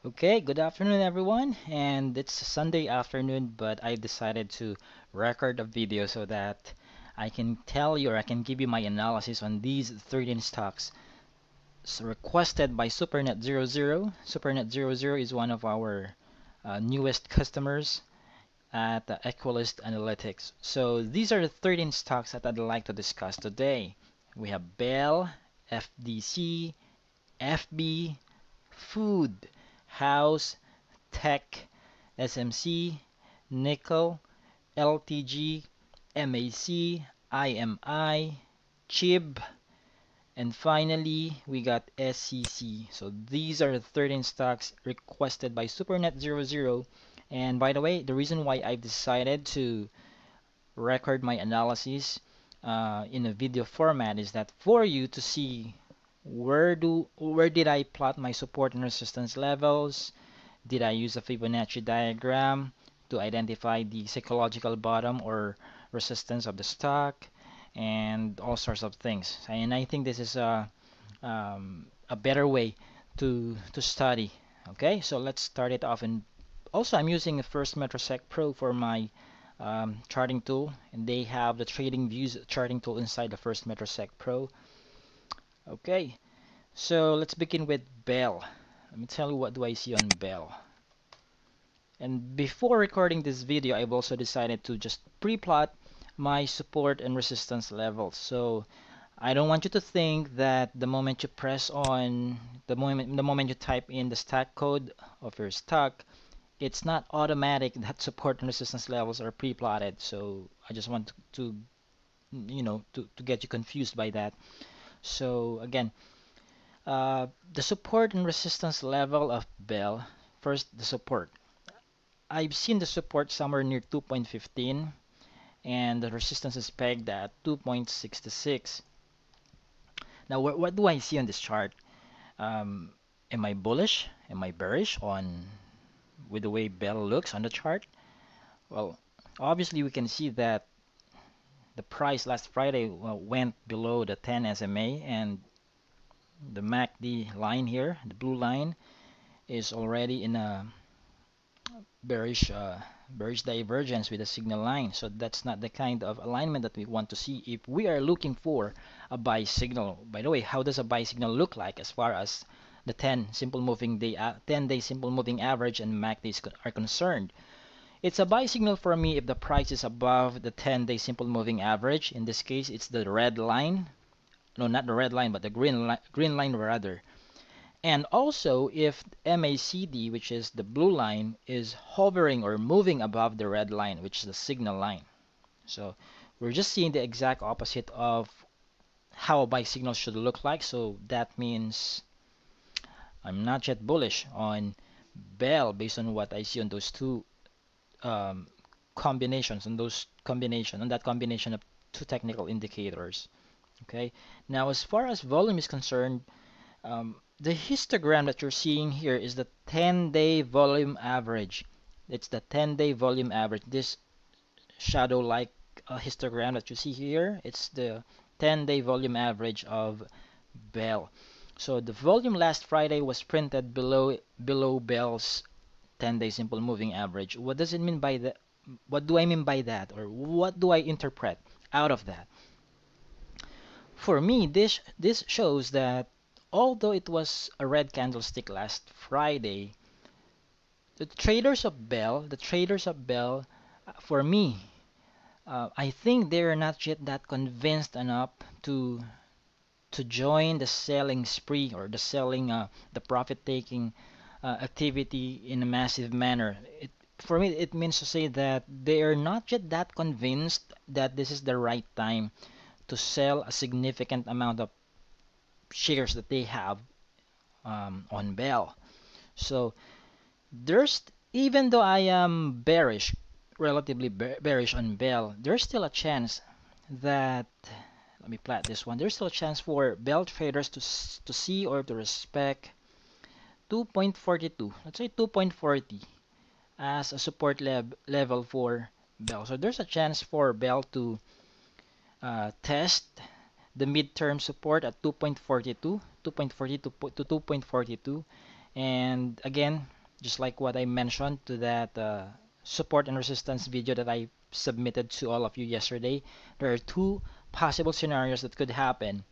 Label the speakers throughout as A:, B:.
A: Okay, good afternoon everyone, and it's Sunday afternoon, but I decided to record a video so that I can tell you or I can give you my analysis on these 13 stocks requested by SuperNet00. SuperNet00 is one of our newest customers at Equalist Analytics. So these are the 13 stocks that I'd like to discuss today. We have Bell, FDC, FB, Food, House, Tech, SMC, Nikl, LTG, MAC, IMI, CHIB, and finally we got SCC. So these are the 13 stocks requested by SuperNet00. And by the way, the reason why I've decided to record my analysis in a video format is that for you to see where did I plot my support and resistance levels? Did I use a Fibonacci diagram to identify the psychological bottom or resistance of the stock and all sorts of things? And I think this is a better way to study. Okay, so let's start it off. And also, I'm using the First Metrosec Pro for my charting tool, and they have the Trading Views charting tool inside the First Metrosec Pro. Okay, so let's begin with Bell. Let me tell you what do I see on Bell. And before recording this video, I've also decided to just pre-plot my support and resistance levels. So I don't want you to think that the moment you press on the moment you type in the stock code of your stock, it's not automatic that support and resistance levels are pre-plotted. So I just want to get you confused by that. So again, the support and resistance level of Bell. First, the support. I've seen the support somewhere near 2.15 and the resistance is pegged at 2.66. Now, what do I see on this chart? Am I bullish? Am I bearish on with the way Bell looks on the chart? Well, obviously we can see that the price last Friday went below the 10 SMA and the MACD line here, the blue line, is already in a bearish divergence with a signal line. So that's not the kind of alignment that we want to see if we are looking for a buy signal. By the way, how does a buy signal look like as far as the 10-day simple moving average and MACD are concerned? It's a buy signal for me if the price is above the 10-day simple moving average. In this case, it's the red line. No, not the red line, but the green line rather. And also if MACD, which is the blue line, is hovering or moving above the red line, which is the signal line. So we're just seeing the exact opposite of how a buy signal should look like. So that means I'm not yet bullish on Bell based on what I see on those two combinations, on that combination of two technical indicators. Okay. Now, as far as volume is concerned, the histogram that you're seeing here is the 10-day volume average. It's the 10-day volume average. This shadow-like histogram that you see here, it's the 10-day volume average of Bell. So the volume last Friday was printed below Bell's 10-day simple moving average. What does it mean by that? What do I mean by that, or what do I interpret out of that? For me, this shows that although it was a red candlestick last Friday, the traders of Bell, for me, I think they're not yet that convinced enough to join the selling spree or the profit-taking activity in a massive manner. For me, it means to say that they are not yet that convinced that this is the right time to sell a significant amount of shares that they have on Bell. So there's even though I am relatively bearish on Bell, there's still a chance that let me plot this one. There's still a chance for Bell traders to see or to respect 2.42. Let's say 2.40 as a support level for Bell. So there's a chance for Bell to test the midterm support at 2.42 to 2.42, and again just like what I mentioned to that support and resistance video that I submitted to all of you yesterday. There are two possible scenarios that could happen.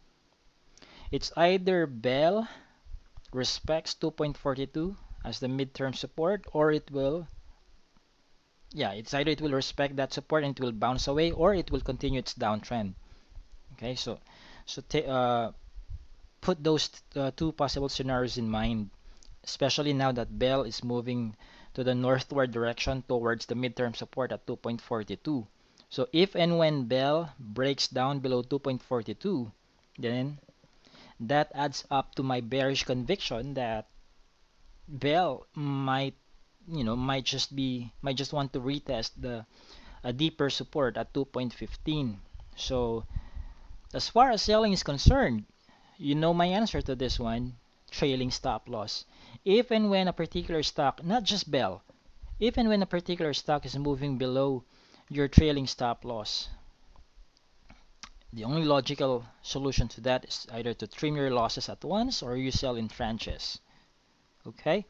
A: It's either Bell respects 2.42 as the midterm support, or it will, yeah, it's either it will respect that support and it will bounce away, or it will continue its downtrend. Okay, so put those two possible scenarios in mind, especially now that Bell is moving to the northward direction towards the midterm support at 2.42. So if and when Bell breaks down below 2.42, then that adds up to my bearish conviction that Bell might just want to retest the a deeper support at 2.15. So as far as selling is concerned, you know my answer to this one: trailing stop loss. If and when a particular stock, not just Bell, if and when a particular stock is moving below your trailing stop loss, the only logical solution to that is either to trim your losses at once or you sell in tranches. Okay?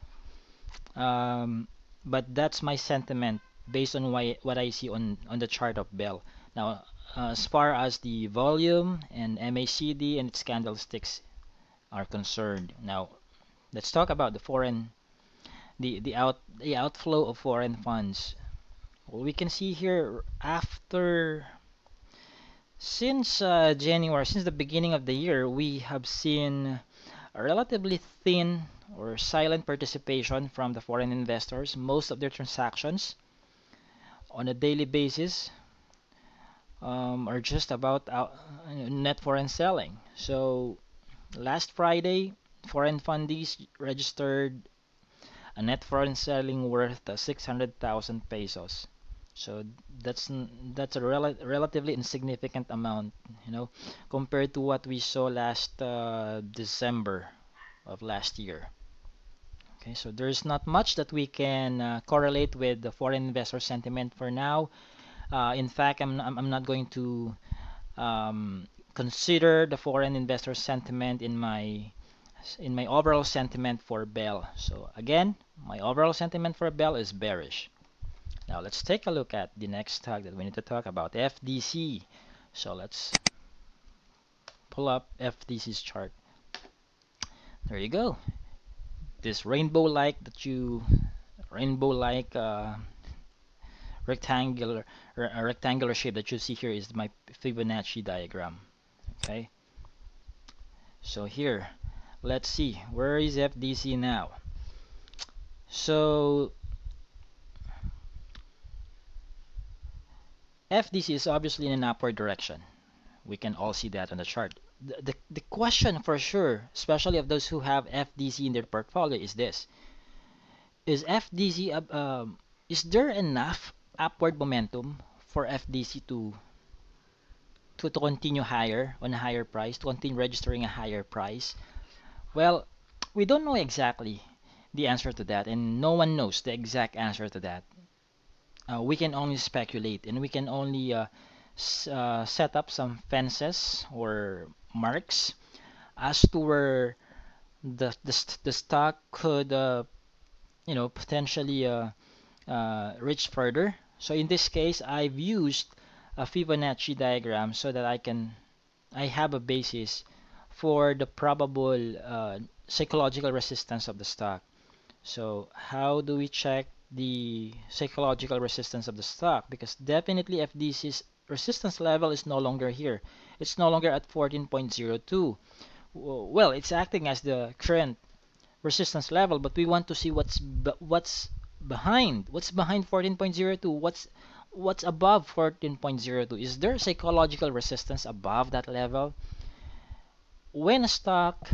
A: Um, but that's my sentiment based on what I see on the chart of Bell. Now, as far as the volume and MACD and its candlesticks are concerned, now let's talk about the outflow of foreign funds. Well, we can see here since January, since the beginning of the year, we have seen a relatively thin or silent participation from the foreign investors. Most of their transactions on a daily basis are just about net foreign selling. So last Friday, foreign fundies registered a net foreign selling worth 600,000 pesos. So that's a relatively insignificant amount, compared to what we saw last December of last year. Okay, so there's not much that we can correlate with the foreign investor sentiment for now. In fact, I'm not going to consider the foreign investor sentiment in my overall sentiment for Bell. So again, my overall sentiment for Bell is bearish. Now let's take a look at the next stock that we need to talk about, FDC. So let's pull up FDC's chart. There you go. This rainbow-like rectangular shape that you see here is my Fibonacci diagram. Okay. So here, let's see, where is FDC now? So FDC is obviously in an upward direction. We can all see that on the chart. The question for sure, especially of those who have FDC in their portfolio, is this: is FDC is there enough upward momentum for FDC to continue higher on a higher price, to continue registering a higher price? Well, we don't know exactly the answer to that, and no one knows the exact answer to that. We can only speculate, and we can only set up some fences or marks as to where the stock could potentially reach further. So in this case, I've used a Fibonacci diagram so that I have a basis for the probable psychological resistance of the stock. So how do we check the psychological resistance of the stock? Because definitely FDC's resistance level is no longer here. It's no longer at 14.02. Well, it's acting as the current resistance level, but we want to see what's behind 14.02. What's above 14.02? Is there psychological resistance above that level? When a stock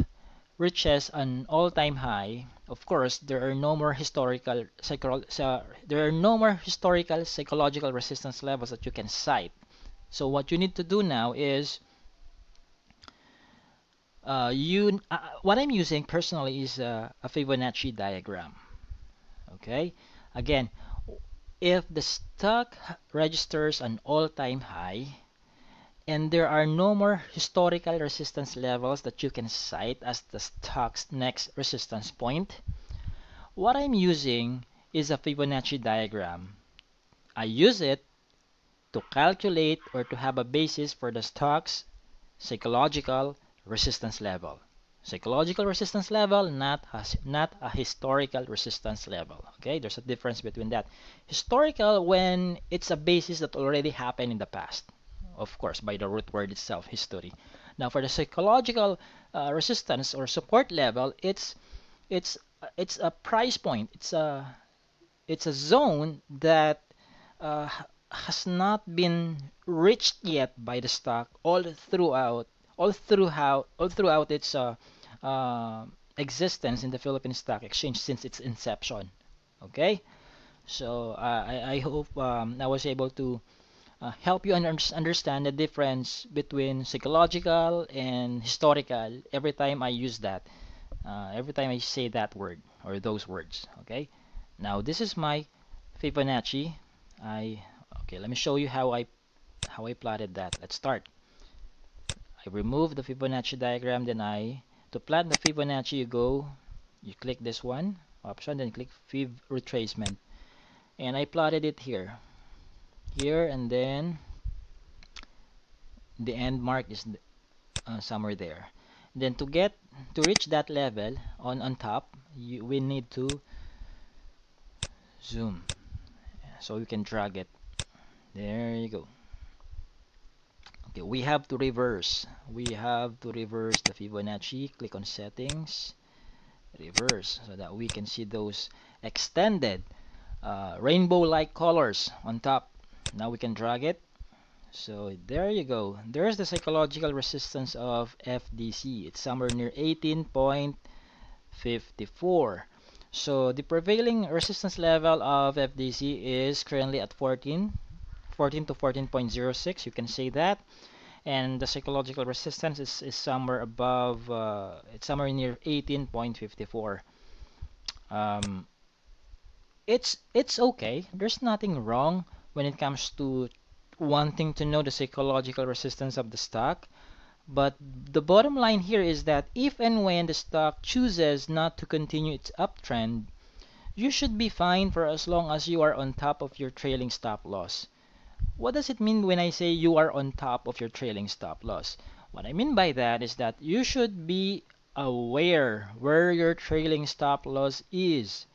A: reaches an all-time high, of course, there are no more historical psychological resistance levels that you can cite. So what you need to do now is what I'm using personally is a Fibonacci diagram. Okay, again, if the stock registers an all-time high and there are no more historical resistance levels that you can cite as the stock's next resistance point, What I'm using is a Fibonacci diagram. I use it to calculate or to have a basis for the stock's psychological resistance level. Psychological resistance level, not a historical resistance level. Okay, there's a difference between that. Historical, when it's a basis that already happened in the past, of course, by the root word itself, history. Now, for the psychological resistance or support level, it's it's a price point. It's a zone that uh, has not been reached yet by the stock all throughout its uh, existence in the Philippine Stock Exchange since its inception. Okay, so I hope I was able to help you understand the difference between psychological and historical every time I use that, every time I say that word or those words. Okay, now this is my Fibonacci. I Okay, let me show you how I plotted that. Let's start. I remove the Fibonacci diagram, then to plot the Fibonacci, you click this one option, then click Fib retracement, and I plotted it here, and then the end mark is somewhere there. Then to reach that level on top, we need to zoom, so you can drag it. There you go. Okay, we have to reverse. We have to reverse the Fibonacci. Click on settings, reverse, so that we can see those extended rainbow-like colors on top. Now we can drag it. So there you go. There's the psychological resistance of FDC. It's somewhere near 18.54. So the prevailing resistance level of FDC is currently at 14 to 14.06. You can say that. And the psychological resistance is somewhere above, it's somewhere near 18.54. Um, it's okay. There's nothing wrong when it comes to wanting to know the psychological resistance of the stock. But the bottom line here is that if and when the stock chooses not to continue its uptrend, you should be fine for as long as you are on top of your trailing stop loss. What does it mean when I say you are on top of your trailing stop loss? What I mean by that is that you should be aware where your trailing stop loss is.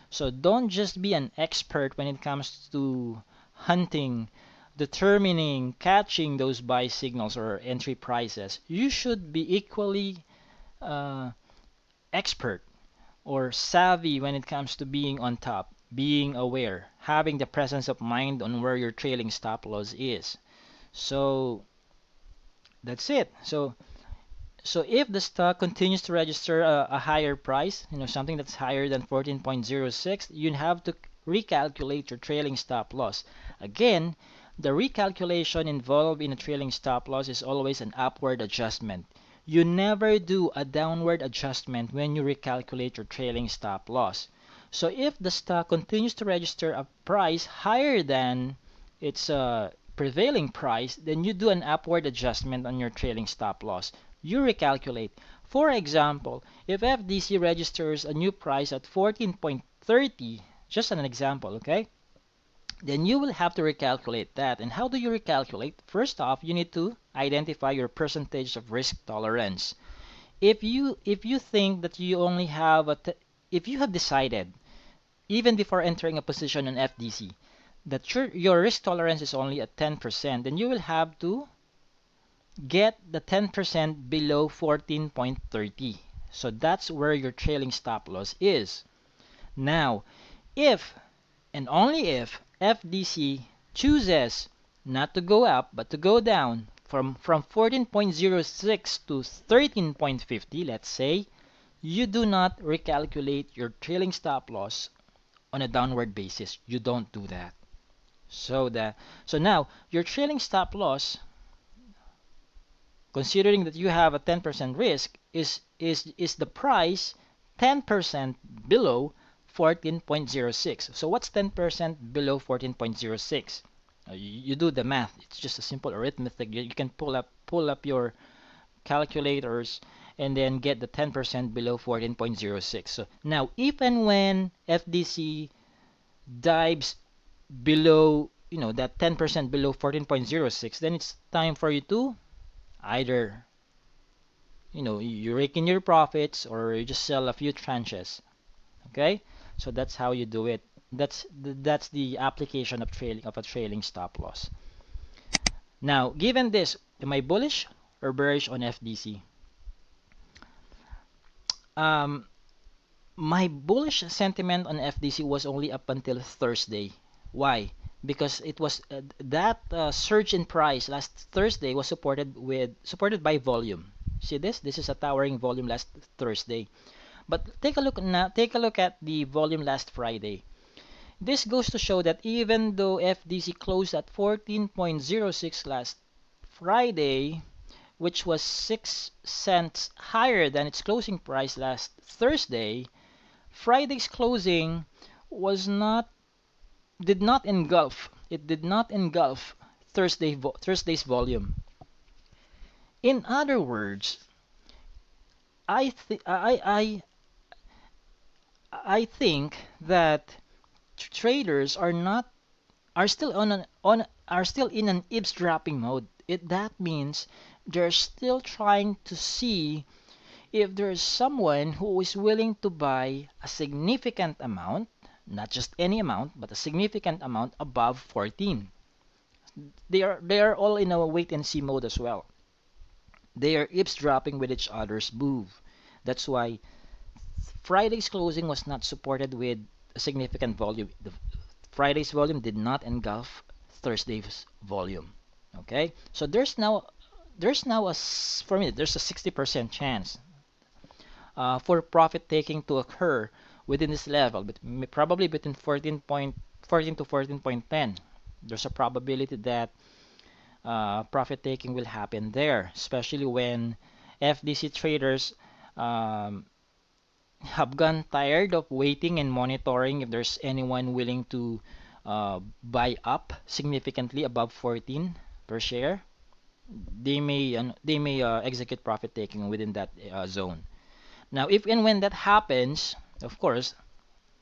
A: So don't just be an expert when it comes to hunting, determining, catching those buy signals or entry prices. You should be equally uh, expert or savvy when it comes to being on top, being aware, having the presence of mind on where your trailing stop loss is. So that's it. So if the stock continues to register a higher price, something that's higher than 14.06, you have to recalculate your trailing stop loss. Again, the recalculation involved in a trailing stop loss is always an upward adjustment. You never do a downward adjustment when you recalculate your trailing stop loss. So if the stock continues to register a price higher than its prevailing price, then you do an upward adjustment on your trailing stop loss. You recalculate. For example, if FDC registers a new price at 14.30, just an example, okay? Then you will have to recalculate that. And how do you recalculate? First off, you need to identify your percentage of risk tolerance. If you think that you only have if you have decided even before entering a position on FDC that your risk tolerance is only at 10%, then you will have to get the 10% below 14.30. So that's where your trailing stop loss is. Now, if and only if FDC chooses not to go up but to go down from 14.06 to 13.50, let's say, you do not recalculate your trailing stop loss on a downward basis. You don't do that. So now your trailing stop loss, considering that you have a 10% risk, is the price 10% below 14.06. So what's 10% below 14.06? You do the math. It's just a simple arithmetic. You can pull up your calculators and then get the 10% below 14.06. So now, if and when FDC dives below, that 10% below 14.06, then it's time for you to either, you rake in your profits or you just sell a few tranches. Okay? So that's how you do it. That's the application of a trailing stop loss. Now, given this, am I bullish or bearish on FDC? Um, my bullish sentiment on FDC was only up until Thursday. Why? Because it was that surge in price last Thursday was supported by volume. See this? This is a towering volume last Thursday. But take a look now. Take a look at the volume last Friday. This goes to show that even though FDC closed at 14.06 last Friday, which was 6 cents higher than its closing price last Thursday, Friday's closing was not did not engulf. It did not engulf Thursday's volume. In other words, I th I think that traders are still are still in an eavesdropping mode. That means they're still trying to see if there is someone who is willing to buy a significant amount, not just any amount, but a significant amount above 14. They are all in a wait and see mode as well. They are eavesdropping with each other's move. That's why Friday's closing was not supported with a significant volume. Friday's volume did not engulf Thursday's volume. Okay, so there's now for me there's a 60% chance for profit taking to occur within this level, but probably between 14 to 14.10. There's a probability that profit taking will happen there, especially when FDC traders um, have gone tired of waiting and monitoring if there's anyone willing to buy up significantly above 14 per share. They may execute profit taking within that zone. Now, if and when that happens, of course,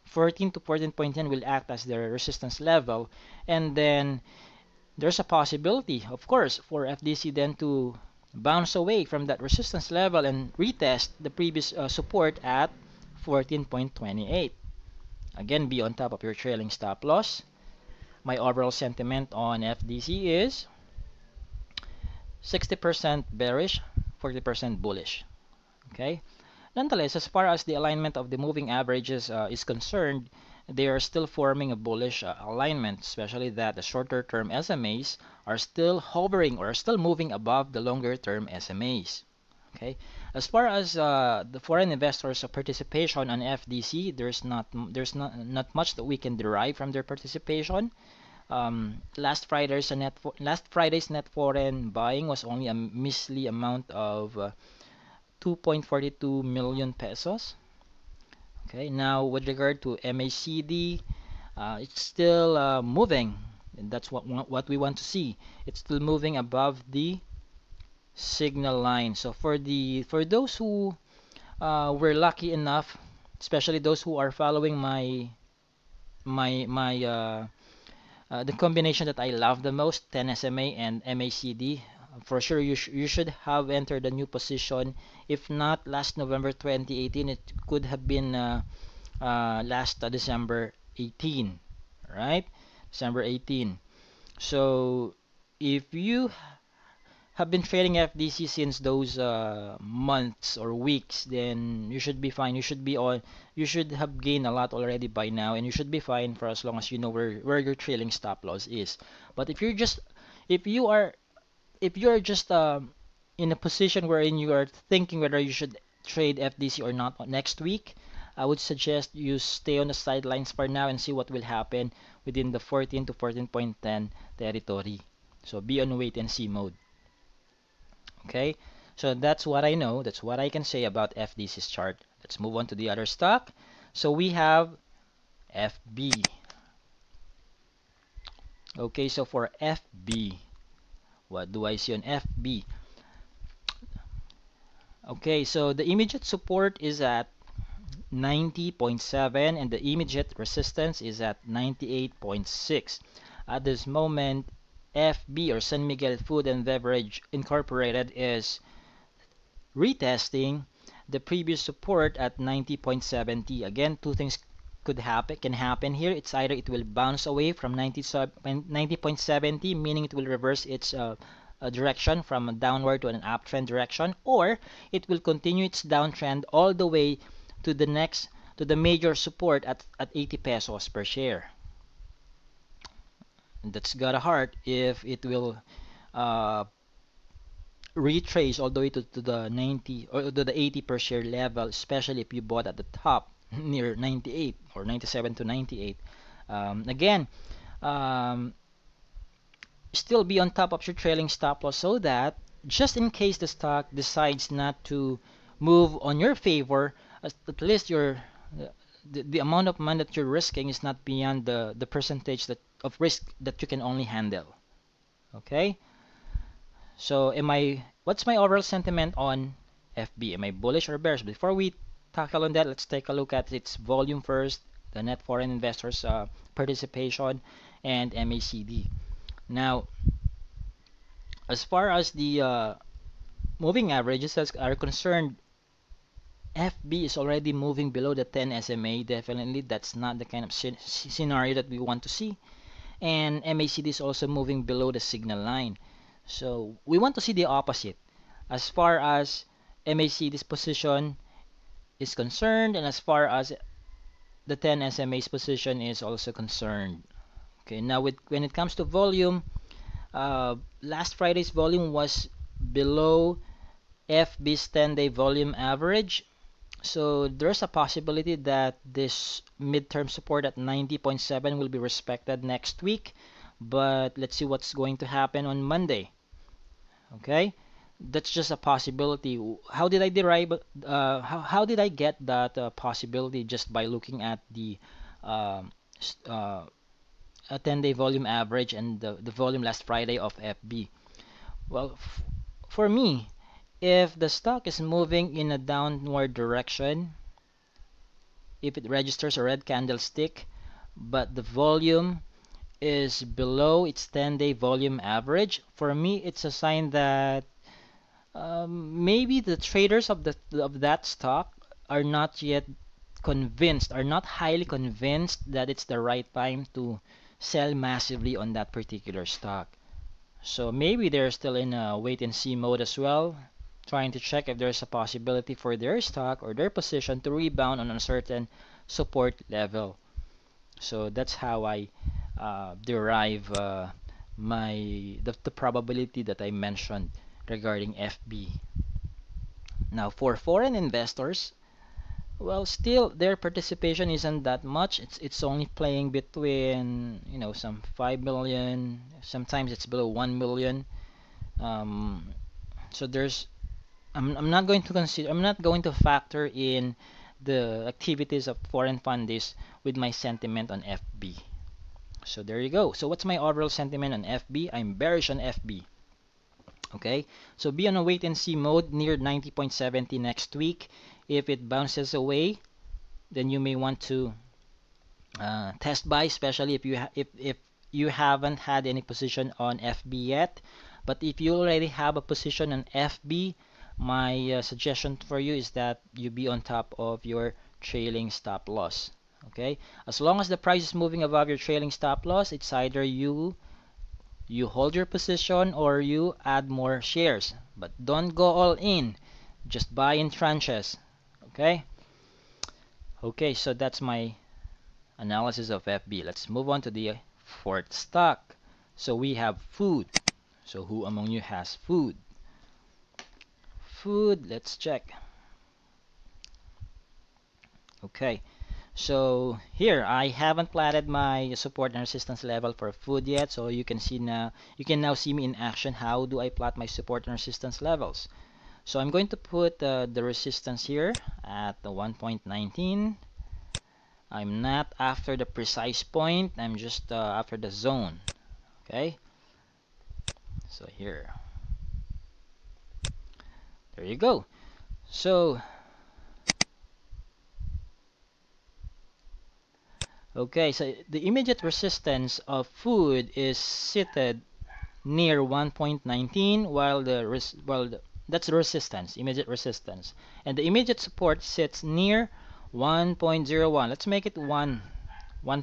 A: 14 to 14.10 will act as their resistance level, and then there's a possibility, of course, for FDC then to bounce away from that resistance level and retest the previous support at 14.28. Again, be on top of your trailing stop loss. My overall sentiment on FDC is 60% bearish, 40% bullish. Okay. Nonetheless, as far as the alignment of the moving averages is concerned, they are still forming a bullish alignment, especially that the shorter term SMAs are still hovering or are still moving above the longer term SMAs. Okay. As far as the foreign investors' participation on FDC, there's not much that we can derive from their participation. Last Friday's net foreign buying was only a measly amount of 2.42 million pesos. Okay, now with regard to MACD, it's still moving, and that's what we want to see. It's still moving above the signal line. So for those who were lucky enough, especially those who are following my the combination that I love the most, 10 SMA and MACD, for sure you should have entered a new position. If not last November 2018, it could have been last December 18, right? December 18. So if you have been trading FDC since those months or weeks, then you should be fine. You should have gained a lot already by now, and you should be fine for as long as you know where your trailing stop loss is. But if you are just in a position wherein you are thinking whether you should trade FDC or not next week, I would suggest you stay on the sidelines for now and see what will happen within the 14 to 14.10 territory. So be on wait and see mode. Okay, so that's what I know. That's what I can say about FDC's chart. Let's move on to the other stock. So we have FB. Okay, so for FB, what do I see on FB? Okay, so the immediate support is at 90.7 and the immediate resistance is at 98.6. At this moment, FB or San Miguel Food and Beverage Incorporated is retesting the previous support at 90.70. Again, two things can happen here. It's either it will bounce away from 90.70, meaning it will reverse its direction from a downward to an uptrend direction, or it will continue its downtrend all the way to the major support at 80 pesos per share. And that's got a heart if it will uh, retrace all the way to the 90 or to the 80 per share level, especially if you bought at the top near 98 or 97 to 98. Again, um, still be on top of your trailing stop loss so that just in case the stock decides not to move on your favor, at least the amount of money that you're risking is not beyond the percentage of risk that you can only handle. Okay? So what's my overall sentiment on FB? Am I bullish or bearish? Before we tackle on that, let's take a look at its volume first, the net foreign investors participation, and MACD. Now, as far as the moving averages are concerned, FB is already moving below the 10 SMA. Definitely, that's not the kind of scenario that we want to see. And MACD is also moving below the signal line. So we want to see the opposite as far as MACD's position is concerned, and as far as the 10 SMA's position is also concerned. Okay, now when it comes to volume, last Friday's volume was below FB's 10-day volume average. So there's a possibility that this midterm support at 90.7 will be respected next week. But let's see what's going to happen on Monday. Okay, that's just a possibility. How did I derive? How did I get that possibility? Just by looking at the um, a 10-day volume average and the volume last Friday of FB. Well, for me, if the stock is moving in a downward direction, if it registers a red candlestick, but the volume is below its 10-day volume average, for me it's a sign that maybe the traders of that stock are not yet convinced, are not highly convinced that it's the right time to sell massively on that particular stock. So maybe they're still in a wait and see mode as well, trying to check if there's a possibility for their stock or their position to rebound on a certain support level. So that's how I derive the probability that I mentioned regarding FB. Now for foreign investors, well, still their participation isn't that much. It's only playing between some 5 million. Sometimes it's below 1 million. Um, so I'm not going to consider. I'm not going to factor in the activities of foreign fundies with my sentiment on FB. So there you go. So what's my overall sentiment on FB? I'm bearish on FB. Okay, so be on a wait and see mode near 90.70 next week. If it bounces away, then you may want to test buy, especially if you haven't had any position on FB yet. But if you already have a position on FB, my suggestion for you is that you be on top of your trailing stop loss. Okay, as long as the price is moving above your trailing stop loss, it's either you hold your position or you add more shares, but don't go all in, just buy in tranches. Okay, so that's my analysis of FB. Let's move on to the fourth stock. So we have food. So who among you has food? Food, let's check. Okay, so here I haven't platted my support and resistance level for food yet, so you can now see me in action. How do I plot my support and resistance levels? So I'm going to put the resistance here at the 1.19. I'm not after the precise point, I'm just after the zone. Okay, so here, there you go. So, okay, so the immediate resistance of food is seated near 1.19, while that's the resistance, immediate resistance, and the immediate support sits near 1.01. Let's make it 1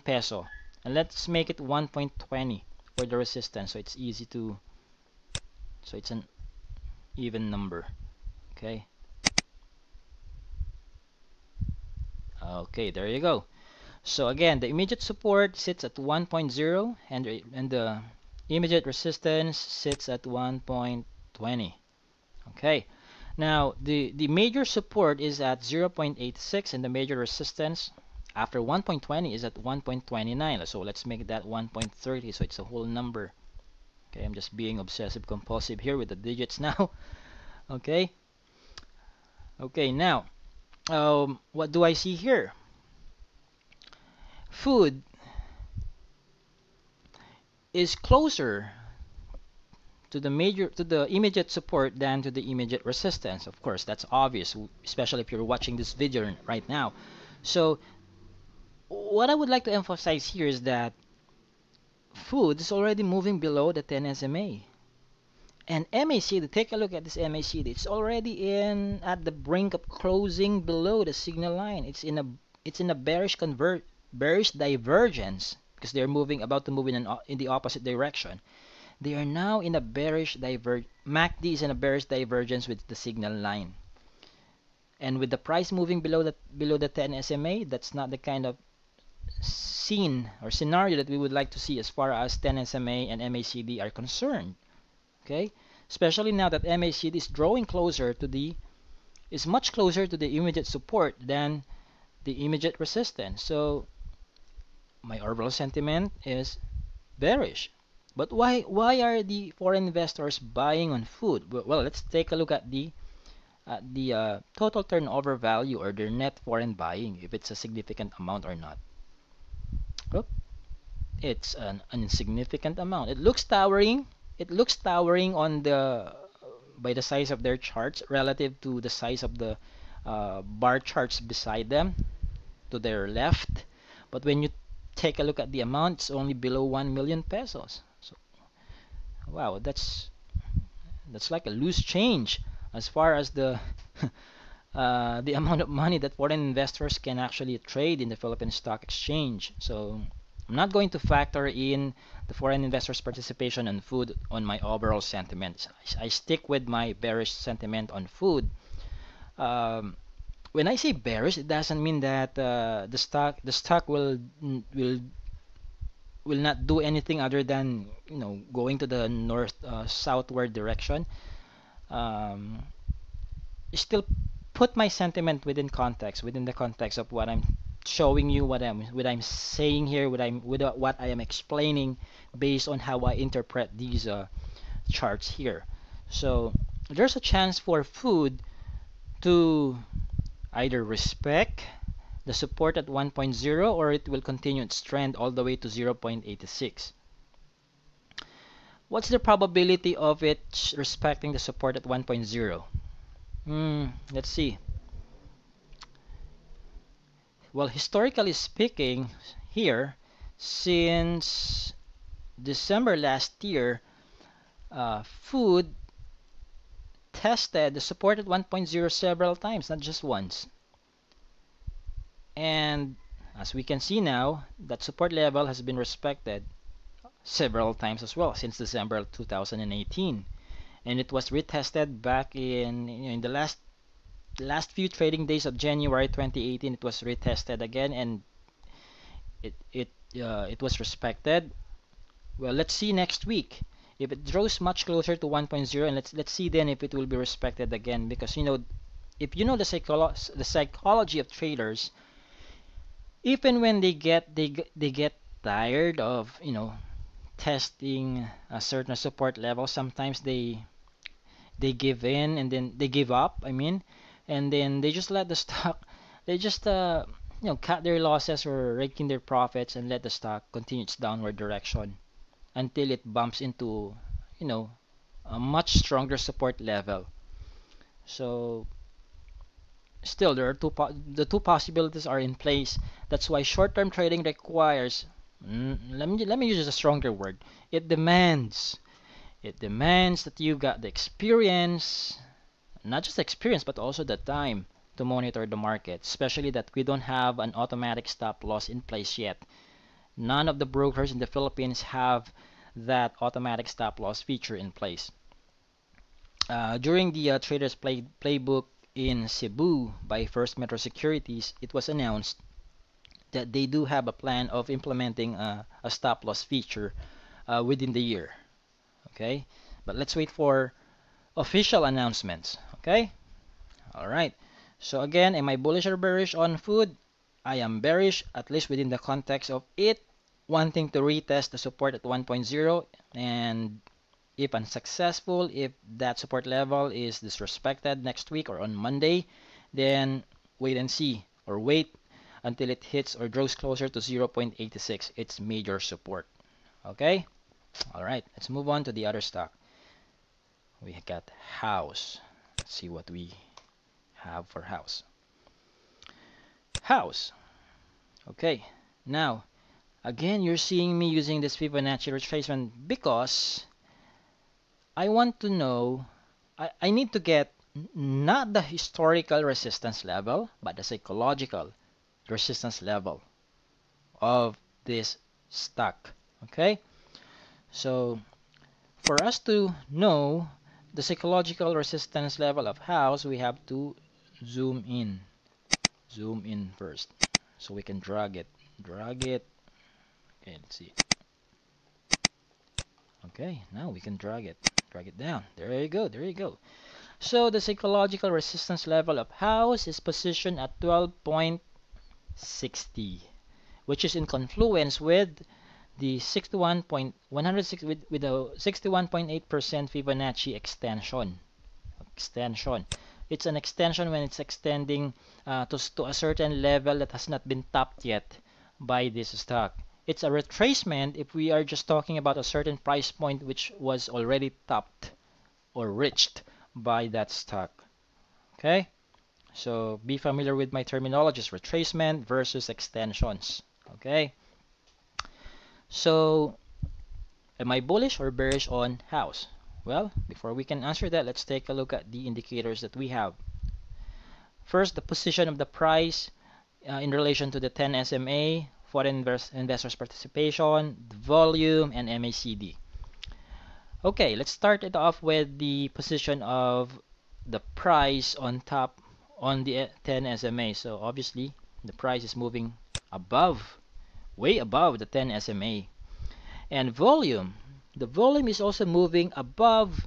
A: peso, and let's make it 1.20 for the resistance, so it's easy to, so it's an even number. Okay. Okay, there you go. So again, the immediate support sits at 1.0, and the immediate resistance sits at 1.20. Okay. Now the major support is at 0.86, and the major resistance after 1.20 is at 1.29. So let's make that 1.30, so it's a whole number. Okay, I'm just being obsessive compulsive here with the digits now. Okay. Okay, now what do I see here? Food is closer to the immediate support than to the immediate resistance. Of course, that's obvious, especially if you're watching this video right now. So what I would like to emphasize here is that food is already moving below the 10 SMA. And MACD, take a look at this MACD. It's already in at the brink of closing below the signal line. It's in a bearish divergence, because they're about to move in the opposite direction. They are now in a bearish MACD is in a bearish divergence with the signal line. And with the price moving below the 10 SMA, that's not the kind of scene or scenario that we would like to see as far as 10 SMA and MACD are concerned. Okay? Especially now that MACD is drawing closer to is much closer to the immediate support than the immediate resistance. So my overall sentiment is bearish. But why are the foreign investors buying on food? Well, let's take a look at the total turnover value, or their net foreign buying, if it's a significant amount or not. Oh, it's an insignificant amount. It looks towering. It looks towering on the by the size of their charts relative to the size of the bar charts beside them to their left. But when you take a look at the amount, it's only below 1 million pesos. So, wow, that's like a loose change as far as the amount of money that foreign investors can actually trade in the Philippine Stock Exchange. So I'm not going to factor in the foreign investors' participation in food on my overall sentiment. I stick with my bearish sentiment on food. When I say bearish, it doesn't mean that the stock will not do anything other than, going to the north southward direction. Um, Still put my sentiment within the context of what I'm showing you, what I'm saying here, what I am explaining based on how I interpret these charts here. So there's a chance for food to either respect the support at 1.0, or it will continue its trend all the way to 0.86. What's the probability of it respecting the support at 1.0? Let's see. Well, historically speaking, here, since December last year, food tested the support at 1.0 several times, not just once. And as we can see now, that support level has been respected several times as well since December 2018. And it was retested back in the last few trading days of January 2018. It was retested again, and it was respected. Well, let's see next week if it draws much closer to 1.0, and let's see then if it will be respected again. Because if you know the psychology of traders, even when they get tired of testing a certain support level, sometimes they give in, and then they give up, I mean, and then they just let the stock, they just cut their losses or rake in their profits and let the stock continue its downward direction until it bumps into a much stronger support level. So still there are the two possibilities are in place. That's why short-term trading requires, let me use a stronger word. It demands that you got the experience, not just experience but also the time to monitor the market, especially that we don't have an automatic stop loss in place yet. None of the brokers in the Philippines have that automatic stop loss feature in place. During the traders playbook in Cebu by First Metro Securities, it was announced that they do have a plan of implementing a stop loss feature within the year. Okay, but let's wait for official announcements. Okay, all right. So again, am I bullish or bearish on food? I am bearish, at least within the context of it wanting to retest the support at 1.0, and if unsuccessful, if that support level is disrespected next week or on Monday, then wait and see, or wait until it hits or draws closer to 0.86, its major support. Okay? All right, let's move on to the other stock. We got house. Let's see what we have for house. House. Okay, now again, you're seeing me using this Fibonacci retracement because I want to know, I need to get not the historical resistance level, but the psychological resistance level of this stock. Okay? So, for us to know the psychological resistance level of house, we have to zoom in. Zoom in first. So we can drag it. Drag it. Okay, let's see. Okay, now we can drag it. Drag it down. There you go. There you go. So the psychological resistance level of house is positioned at 12.60, which is in confluence with the 61.106 with a 61.8% Fibonacci extension. It's an extension when it's extending to a certain level that has not been topped yet by this stock. It's a retracement if we are just talking about a certain price point which was already topped or reached by that stock. Okay? So be familiar with my terminologies, retracement versus extensions. Okay? So am I bullish or bearish on house? Well, before we can answer that, let's take a look at the indicators that we have. First, the position of the price in relation to the 10 SMA, foreign investors participation, the volume, and MACD. Okay, let's start it off with the position of the price on top on the 10 SMA. So obviously, the price is moving above, way above the 10 SMA. And volume, the volume is also moving above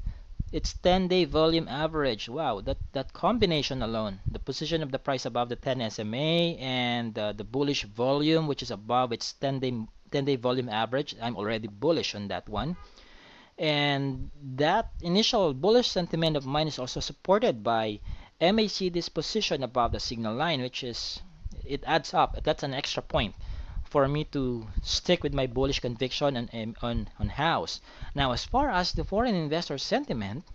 A: its 10-day volume average. Wow, that combination alone, the position of the price above the 10 SMA and the bullish volume, which is above its 10-day volume average, I'm already bullish on that one. And that initial bullish sentiment of mine is also supported by MACD's position above the signal line, which is, it adds up. That's an extra point for me to stick with my bullish conviction on house. Now, as far as the foreign investor sentiment,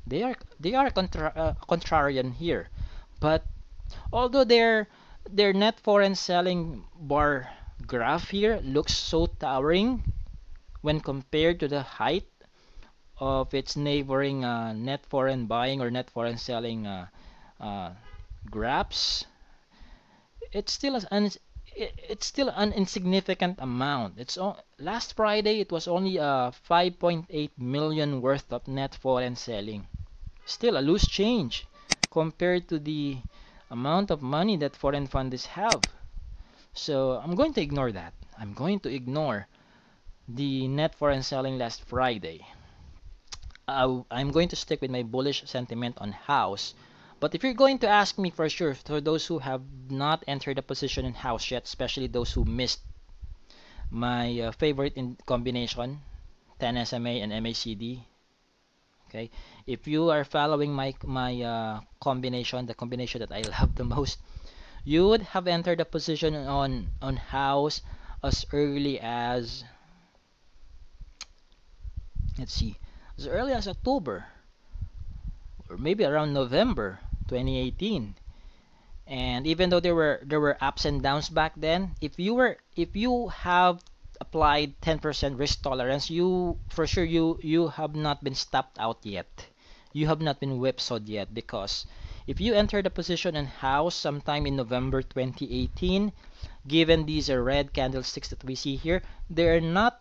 A: they are contrarian here, but although their net foreign selling bar graph here looks so towering when compared to the height of its neighboring net foreign buying or net foreign selling graphs, it's still an insignificant amount. Last Friday it was only 5.8 million worth of net foreign selling. Still a loose change compared to the amount of money that foreign funds have. So I'm going to ignore that. I'm going to ignore the net foreign selling last Friday. I'm going to stick with my bullish sentiment on house. But if you're going to ask me for sure, for those who have not entered a position in house yet, especially those who missed my favorite in combination, 10 SMA and MACD. Okay, if you are following my combination, the combination that I love the most, you would have entered a position on house as early as, let's see, as early as October or maybe around November 2018. And even though there were ups and downs back then, if you have applied 10% risk tolerance, you for sure you have not been stopped out yet. You have not been whipsawed yet, because if you entered a position in house sometime in November 2018, given these are red candlesticks that we see here, they're not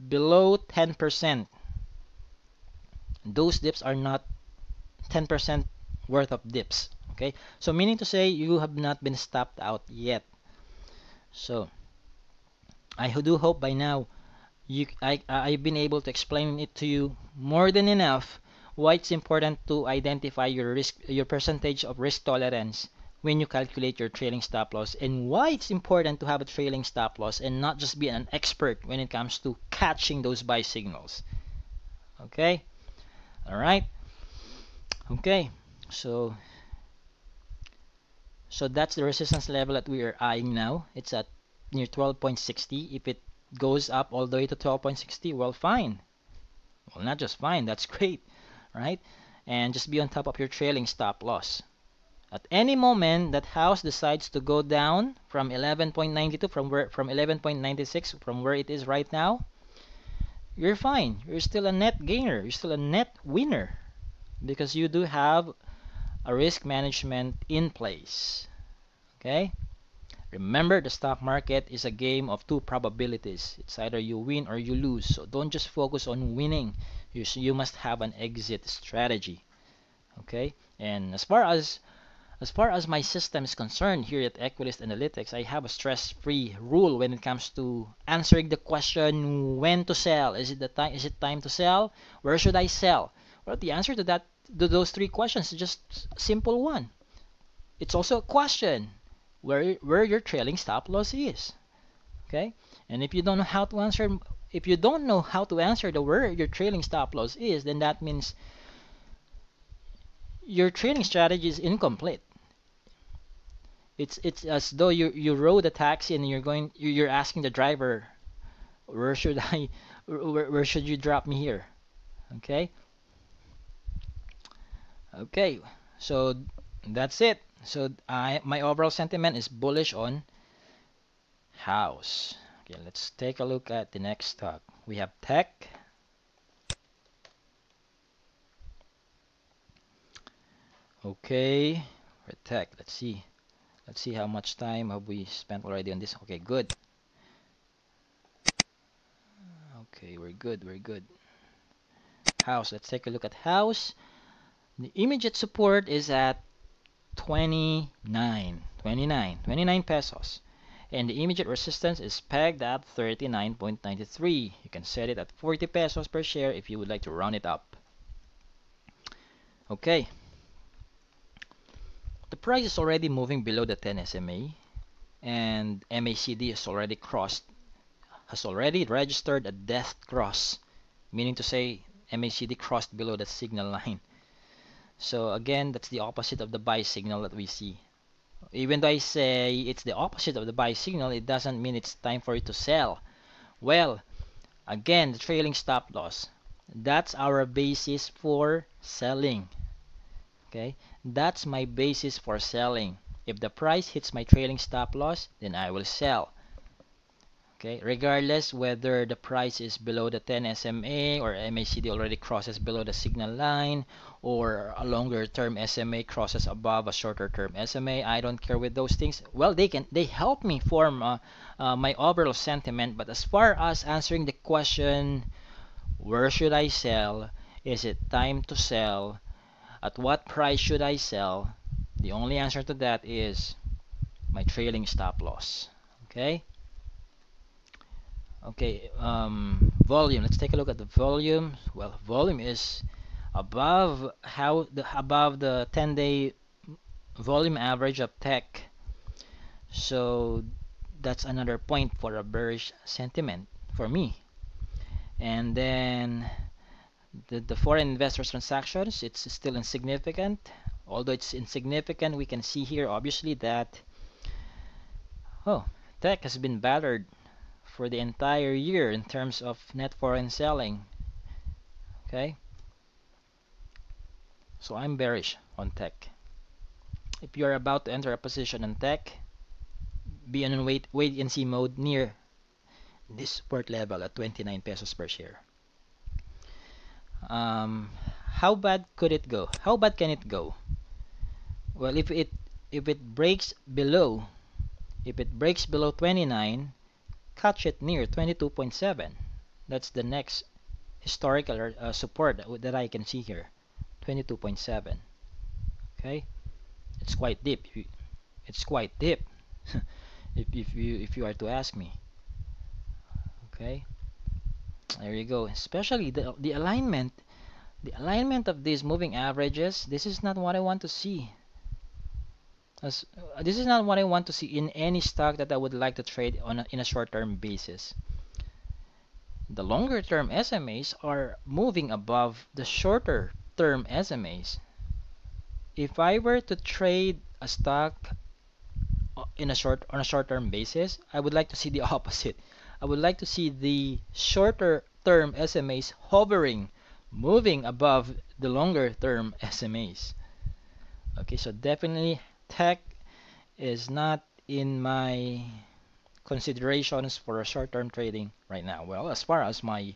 A: below 10%. Those dips are not 10% worth of dips. Okay, so meaning to say you have not been stopped out yet. So I do hope by now I've been able to explain it to you more than enough why it's important to identify your percentage of risk tolerance when you calculate your trailing stop loss, and why it's important to have a trailing stop loss and not just be an expert when it comes to catching those buy signals. Okay, all right. Okay, so that's the resistance level that we are eyeing now. It's at near 12.60. If it goes up all the way to 12.60, well, fine. Well, not just fine, that's great, right? And just be on top of your trailing stop loss. At any moment that house decides to go down from 11.92, from 11.96, from where it is right now, you're fine. You're still a net gainer. You're still a net winner, because you do have a risk management in place. Okay? Remember, the stock market is a game of two probabilities. It's either you win or you lose. So don't just focus on winning. You must have an exit strategy. Okay? And as far as my system is concerned here at Equilist Analytics, I have a stress-free rule when it comes to answering the question when to sell. Is it time to sell? Where should I sell? Well, the answer to those three questions is just a simple one. It's also a question where your trailing stop loss is. Okay? And if you don't know how to answer the where your trailing stop loss is, then that means your trading strategy is incomplete. It's as though you rode a taxi and you're asking the driver, where should I where should you drop me here? Okay? Okay. So that's it. So my overall sentiment is bullish on house. Okay, let's take a look at the next stock. We have tech. Okay, for tech, let's see. Let's see how much time have we spent already on this. Okay, good. Okay, we're good, we're good. House, let's take a look at house. The immediate support is at 29 pesos. And the immediate resistance is pegged at 39.93. You can set it at 40 pesos per share if you would like to round it up. Okay. The price is already moving below the 10 SMA, and MACD has already registered a death cross, meaning to say MACD crossed below the signal line. So again, that's the opposite of the buy signal that we see. Even though I say it's the opposite of the buy signal, it doesn't mean it's time for it to sell. Well, again, the trailing stop loss. That's our basis for selling. Okay, that's my basis for selling. If the price hits my trailing stop loss, then I will sell. Okay, regardless whether the price is below the 10 SMA or MACD already crosses below the signal line, or a longer term SMA crosses above a shorter term SMA, I don't care with those things. Well, they help me form my overall sentiment. But as far as answering the question, where should I sell? Is it time to sell? At what price should I sell? The only answer to that is my trailing stop loss. Okay. Okay, volume. Let's take a look at the volume. Well, volume is above the 10-day volume average of tech. So that's another point for a bearish sentiment for me. And then the foreign investors transactions, it's still insignificant. Although it's insignificant, we can see here obviously that tech has been battered for the entire year in terms of net foreign selling. Okay, so I'm bearish on tech. If you are about to enter a position on tech, be on wait and see mode near this support level at 29 pesos per share. Um, how bad could it go? How bad can it go? Well, if it breaks below if it breaks below 29, catch it near 22.7. That's the next historical support that I can see here, 22.7. Okay, it's quite deep. It's quite deep. if you are to ask me. Okay, there you go. Especially the alignment. The alignment of these moving averages. This is not what I want to see. This is not what I want to see in any stock that I would like to trade in a short-term basis. The longer-term SMAs are moving above the shorter-term SMAs. If I were to trade a stock on a short-term basis, I would like to see the opposite. I would like to see the shorter-term SMAs hovering, moving above the longer-term SMAs. Okay, so definitely tech is not in my considerations for a short-term trading right now. Well, as far as my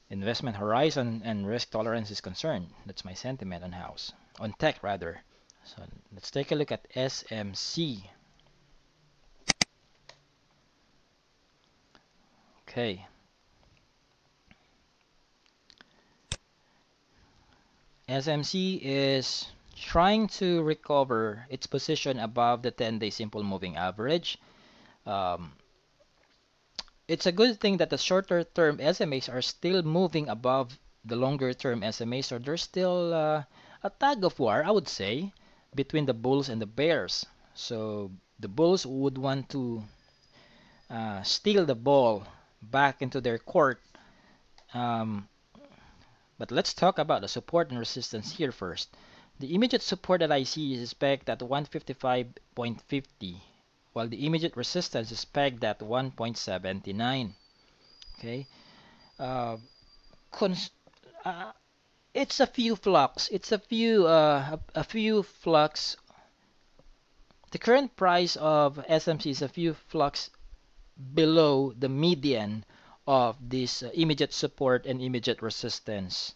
A: investment horizon and risk tolerance is concerned, that's my sentiment on tech rather. So let's take a look at SMC. Okay. SMC is trying to recover its position above the 10-day simple moving average. Um, it's a good thing that the shorter term SMAs are still moving above the longer term SMAs, so there's still a tug of war, I would say, between the bulls and the bears. So the bulls would want to steal the ball back into their court. Um, but let's talk about the support and resistance here first. The immediate support that I see is pegged at 155.50, while the immediate resistance is pegged at 1.79. Okay, uh, cons uh, it's a few flux. It's a few flux. The current price of SMC is a few flux below the median of this immediate support and immediate resistance.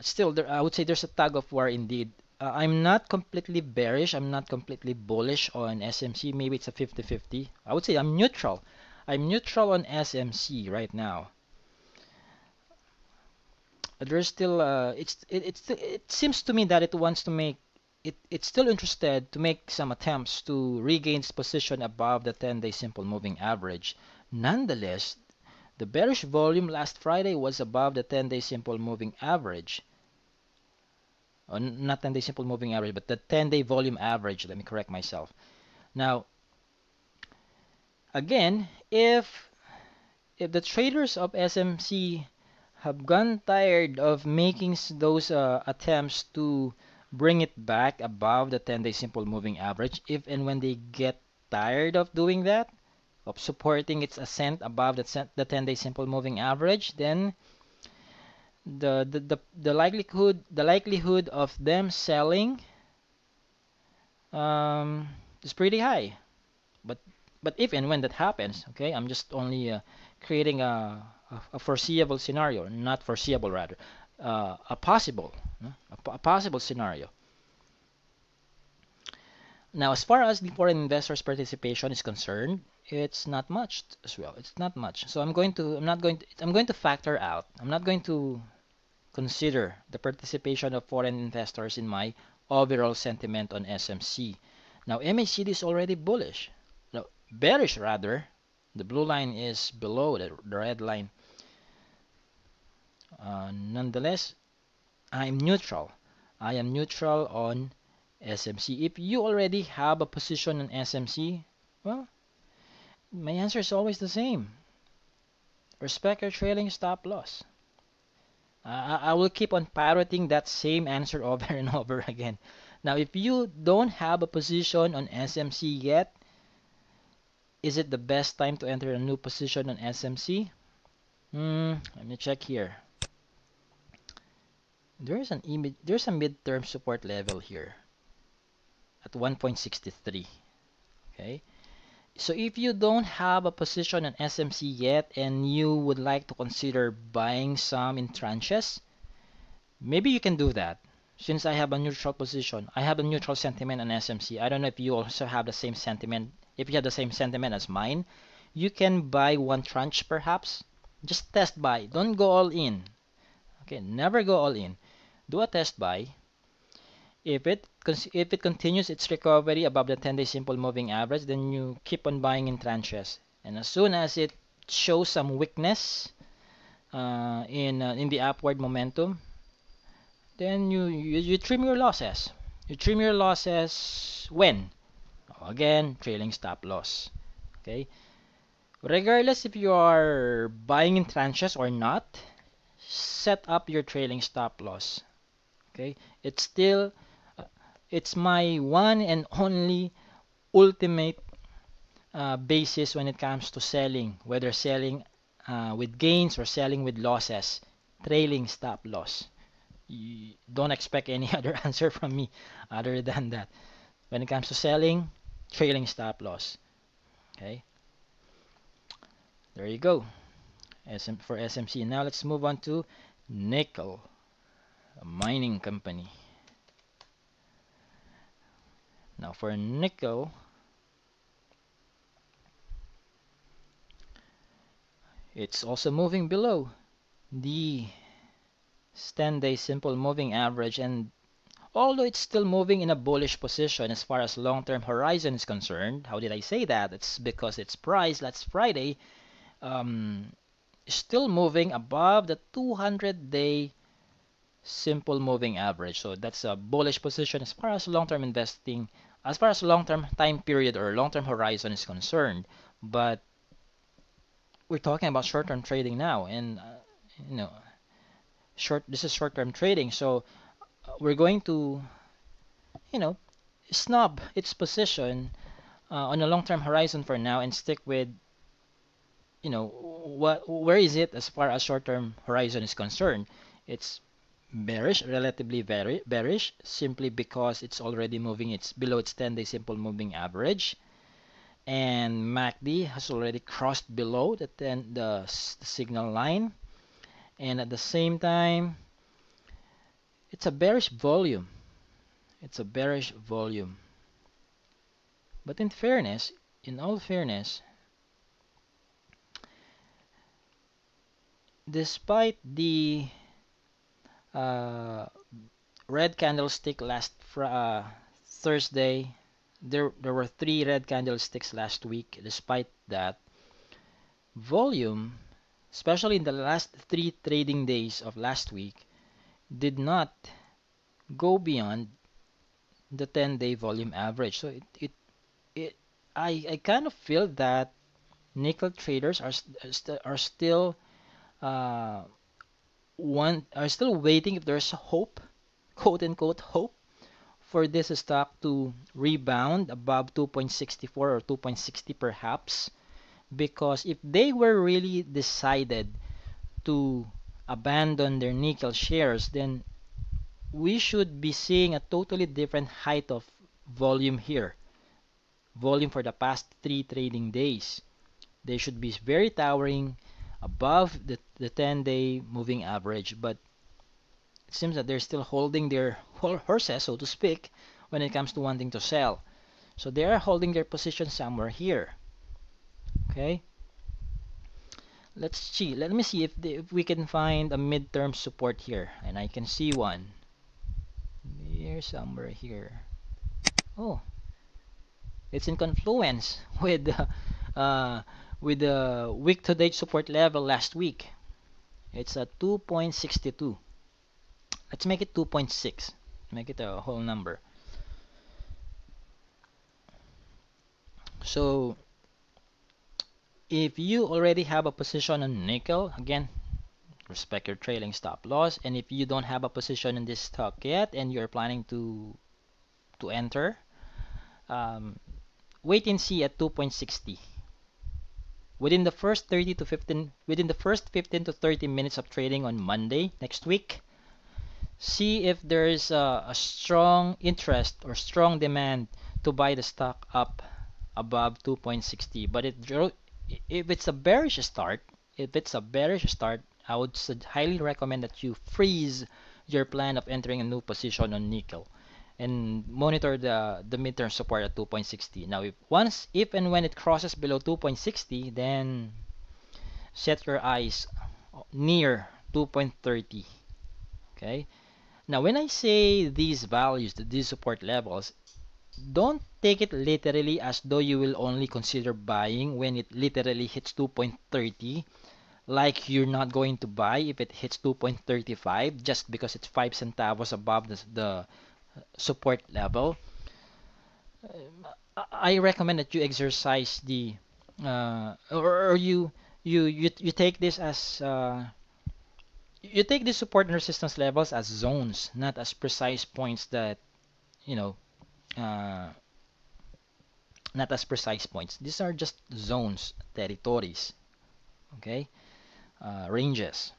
A: Still, I would say there's a tug of war indeed. I'm not completely bearish. I'm not completely bullish on SMC. Maybe it's a 50-50. I would say I'm neutral. I'm neutral on SMC right now. There's still it seems to me that it wants to make it's still interested to make some attempts to regain its position above the 10-day simple moving average. Nonetheless, the bearish volume last Friday was above the 10-day simple moving average. Not 10-day simple moving average, but the 10-day volume average. Let me correct myself. Now, again, if the traders of SMC have gone tired of making those attempts to bring it back above the 10-day simple moving average, if and when they get tired of doing that, of supporting its ascent above the 10-day simple moving average, then the likelihood of them selling is pretty high. But if and when that happens, okay, I'm just only creating a foreseeable scenario, not foreseeable rather, a possible, a possible scenario. Now, as far as the foreign investors' participation is concerned, it's not much as well. It's not much. So I'm going to factor out. I'm not going to consider the participation of foreign investors in my overall sentiment on SMC. Now, MACD is already bullish. No, bearish rather. The blue line is below the red line. Nonetheless, I'm neutral. I am neutral on SMC. If you already have a position on SMC, well, my answer is always the same. Respect your trailing stop loss. I will keep on parroting that same answer over and over again. Now, if you don't have a position on SMC yet, is it the best time to enter a new position on SMC? Let me check here. There's a midterm support level here. at 1.63. Okay, so if you don't have a position on SMC yet and you would like to consider buying some in tranches, maybe you can do that. Since I have a neutral position, I have a neutral sentiment on SMC. I don't know if you also have the same sentiment. If you have the same sentiment as mine, you can buy one tranche perhaps. Just test buy. Don't go all in. Okay, never go all in. Do a test buy. If it continues its recovery above the 10-day simple moving average, then you keep on buying in tranches. And as soon as it shows some weakness in the upward momentum, then you trim your losses. You trim your losses when? Again, trailing stop loss. Okay? Regardless if you are buying in tranches or not, set up your trailing stop loss. Okay? It's still it's my one and only ultimate basis when it comes to selling, whether selling with gains or selling with losses. Trailing stop loss. You don't expect any other answer from me other than that. When it comes to selling, trailing stop loss. Okay, there you go. For SMC. Now let's move on to Nikl, a mining company. Now for Nikl, it's also moving below the 10-day simple moving average, and although it's still moving in a bullish position as far as long-term horizon is concerned. How did I say that? It's because its price last Friday um, is still moving above the 200-day simple moving average. So that's a bullish position as far as long-term investing, as far as long-term time period or long-term horizon is concerned. But we're talking about short-term trading now, and you know, this is short-term trading. So we're going to, you know, snub its position on a long-term horizon for now and stick with, where is it as far as short-term horizon is concerned? It's bearish, relatively very bearish, simply because it's already moving. It's below its 10-day simple moving average, and MACD has already crossed below the signal line, and at the same time, it's a bearish volume. It's a bearish volume. But in all fairness, despite the uh, red candlestick last Thursday, there were 3 red candlesticks last week. Despite that, volume, especially in the last 3 trading days of last week, did not go beyond the 10-day volume average. So it I kind of feel that nickel traders are still uh, are still waiting if there's hope, quote unquote hope, for this stock to rebound above 2.64 or 2.60 perhaps. Because if they were really decided to abandon their nickel shares, then we should be seeing a totally different height of volume here. Volume for the past 3 trading days. They should be very towering above the 10-day moving average. But it seems that they're still holding their horses, so to speak, when it comes to wanting to sell. So they are holding their position somewhere here. Okay? Let's see. Let me see if we can find a midterm support here. And I can see one. Here, somewhere here. Oh, it's in confluence with the week-to-date support level last week. It's at 2.62. Let's make it 2.6. Make it a whole number. So if you already have a position on nickel, again, respect your trailing stop loss. And if you don't have a position in this stock yet and you're planning to enter, wait and see at 2.60. Within the first 15 to 30 minutes of trading on Monday next week, see if there is a strong interest or strong demand to buy the stock up above 2.60. But if it's a bearish start, I would highly recommend that you freeze your plan of entering a new position on Nikl and monitor the midterm support at 2.60. Now, if and when it crosses below 2.60, then set your eyes near 2.30. Okay. Now, when I say these values, these support levels, don't take it literally as though you will only consider buying when it literally hits 2.30. Like you're not going to buy if it hits 2.35 just because it's 5 centavos above the support level. I recommend that you exercise or you take this as you take the support and resistance levels as zones, not as precise points that you know, uh, not as precise points. These are just zones, territories, okay, ranges.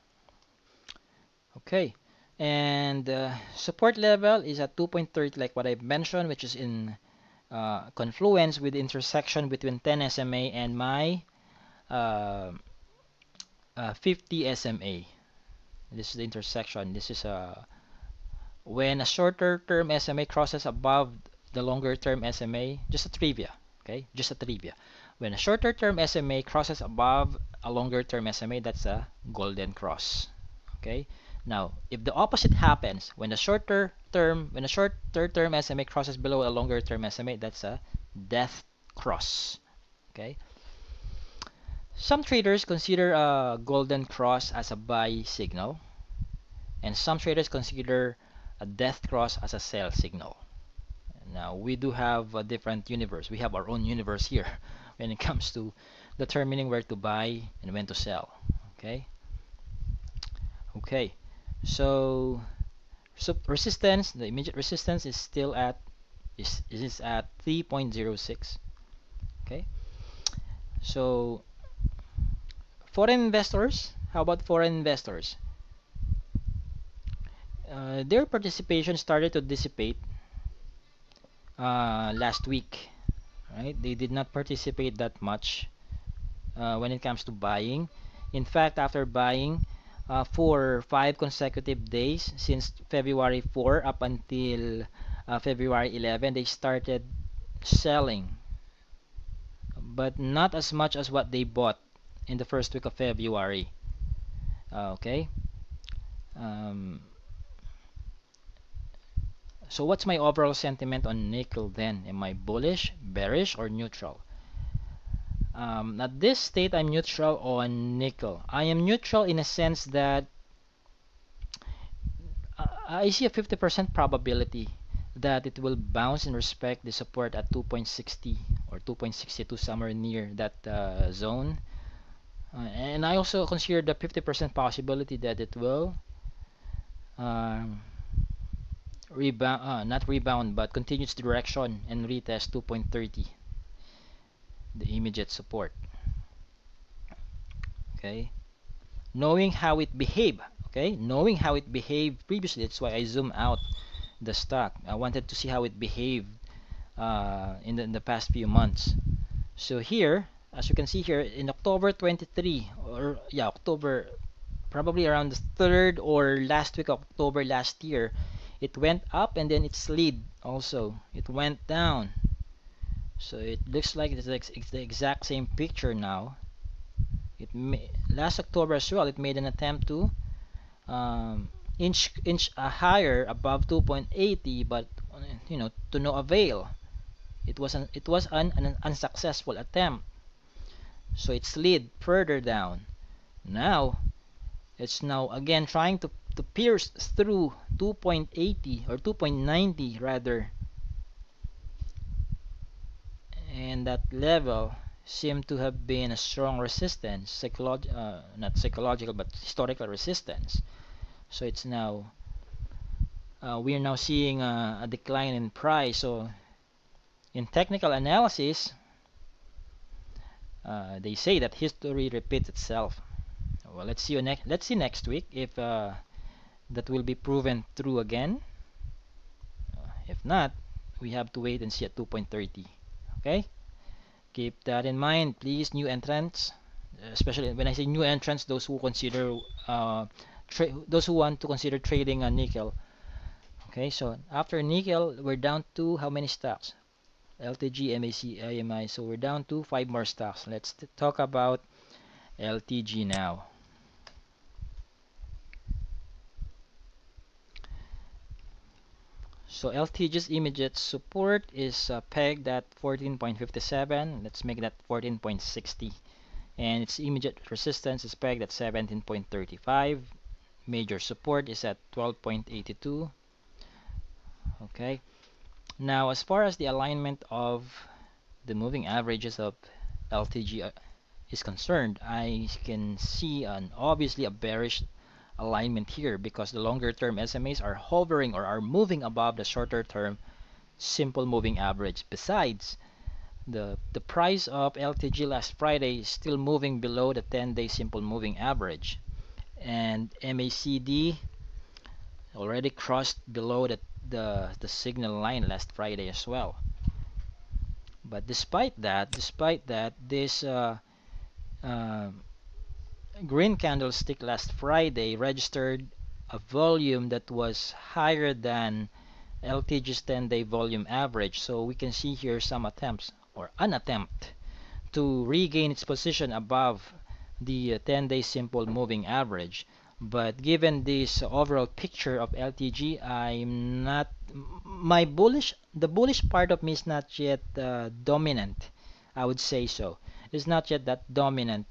A: Okay, and support level is at 2.30, like what I mentioned, which is in confluence with the intersection between 10 SMA and my uh, 50 SMA. This is the intersection. This is when a shorter term SMA crosses above the longer term SMA. Just a trivia, okay? Just a trivia. When a shorter term SMA crosses above a longer term SMA, that's a golden cross. Okay? Now, if the opposite happens, when a shorter term SMA crosses below a longer term SMA, that's a death cross. Okay? Some traders consider a golden cross as a buy signal, and some traders consider a death cross as a sell signal. Now, we do have a different universe. We have our own universe here when it comes to determining where to buy and when to sell. Okay? Okay. So resistance, the immediate resistance is still at is at 3.06. Okay. So foreign investors, how about foreign investors? Their participation started to dissipate last week, right? They did not participate that much when it comes to buying. In fact, after buying for 5 consecutive days since February 4 up until February 11, they started selling, but not as much as what they bought in the first week of February. Okay. Um, so what's my overall sentiment on Nikl then? Am I bullish, bearish, or neutral? At this state, I'm neutral on Nikl. I am neutral in a sense that I see a 50% probability that it will bounce and respect the support at 2.60 or 2.62, somewhere near that zone. And I also consider the 50% possibility that it will um, rebound, not rebound, but continue its direction and retest 2.30, the immediate support. Okay, knowing how it behaved. Okay, knowing how it behaved previously, that's why I zoom out the stock. I wanted to see how it behaved in the past few months. So here, as you can see here, in October 23, or yeah, October, probably around the 3rd or last week of October last year, it went up and then it slid also. It went down. So it looks like it's the exact same picture now. Last October as well, it made an attempt to inch higher above 2.80, but to no avail. It was an unsuccessful attempt. So it slid further down. Now it's now again trying to pierce through 2.80 or 2.90 rather, and that level seemed to have been a strong resistance, not psychological but historical resistance. So it's now we are now seeing a decline in price. So in technical analysis, they say that history repeats itself. Well, let's see next week if that will be proven true again. If not, we have to wait and see at 2.30. Okay? Keep that in mind, please, new entrants. Especially when I say new entrants, those who consider those who want to consider trading on Nikl. Okay, so after Nikl, we're down to how many stocks? LTG, MAC, IMI. So we're down to 5 more stocks. Let's talk about LTG now. So LTG's immediate support is pegged at 14.57. Let's make that 14.60. And its immediate resistance is pegged at 17.35. Major support is at 12.82. Okay. Now, as far as the alignment of the moving averages of LTG is concerned, I can see obviously a bearish alignment here because the longer term SMAs are hovering or are moving above the shorter term simple moving average. Besides, the price of LTG last Friday is still moving below the 10-day simple moving average, and MACD already crossed below the signal line last Friday as well. But despite that, this uh, green candlestick last Friday registered a volume that was higher than LTG's 10-day volume average. So we can see here some attempts or an attempt to regain its position above the 10-day simple moving average. But given this overall picture of LTG, I'm not the bullish part of me is not yet dominant. I would say so. It's not yet that dominant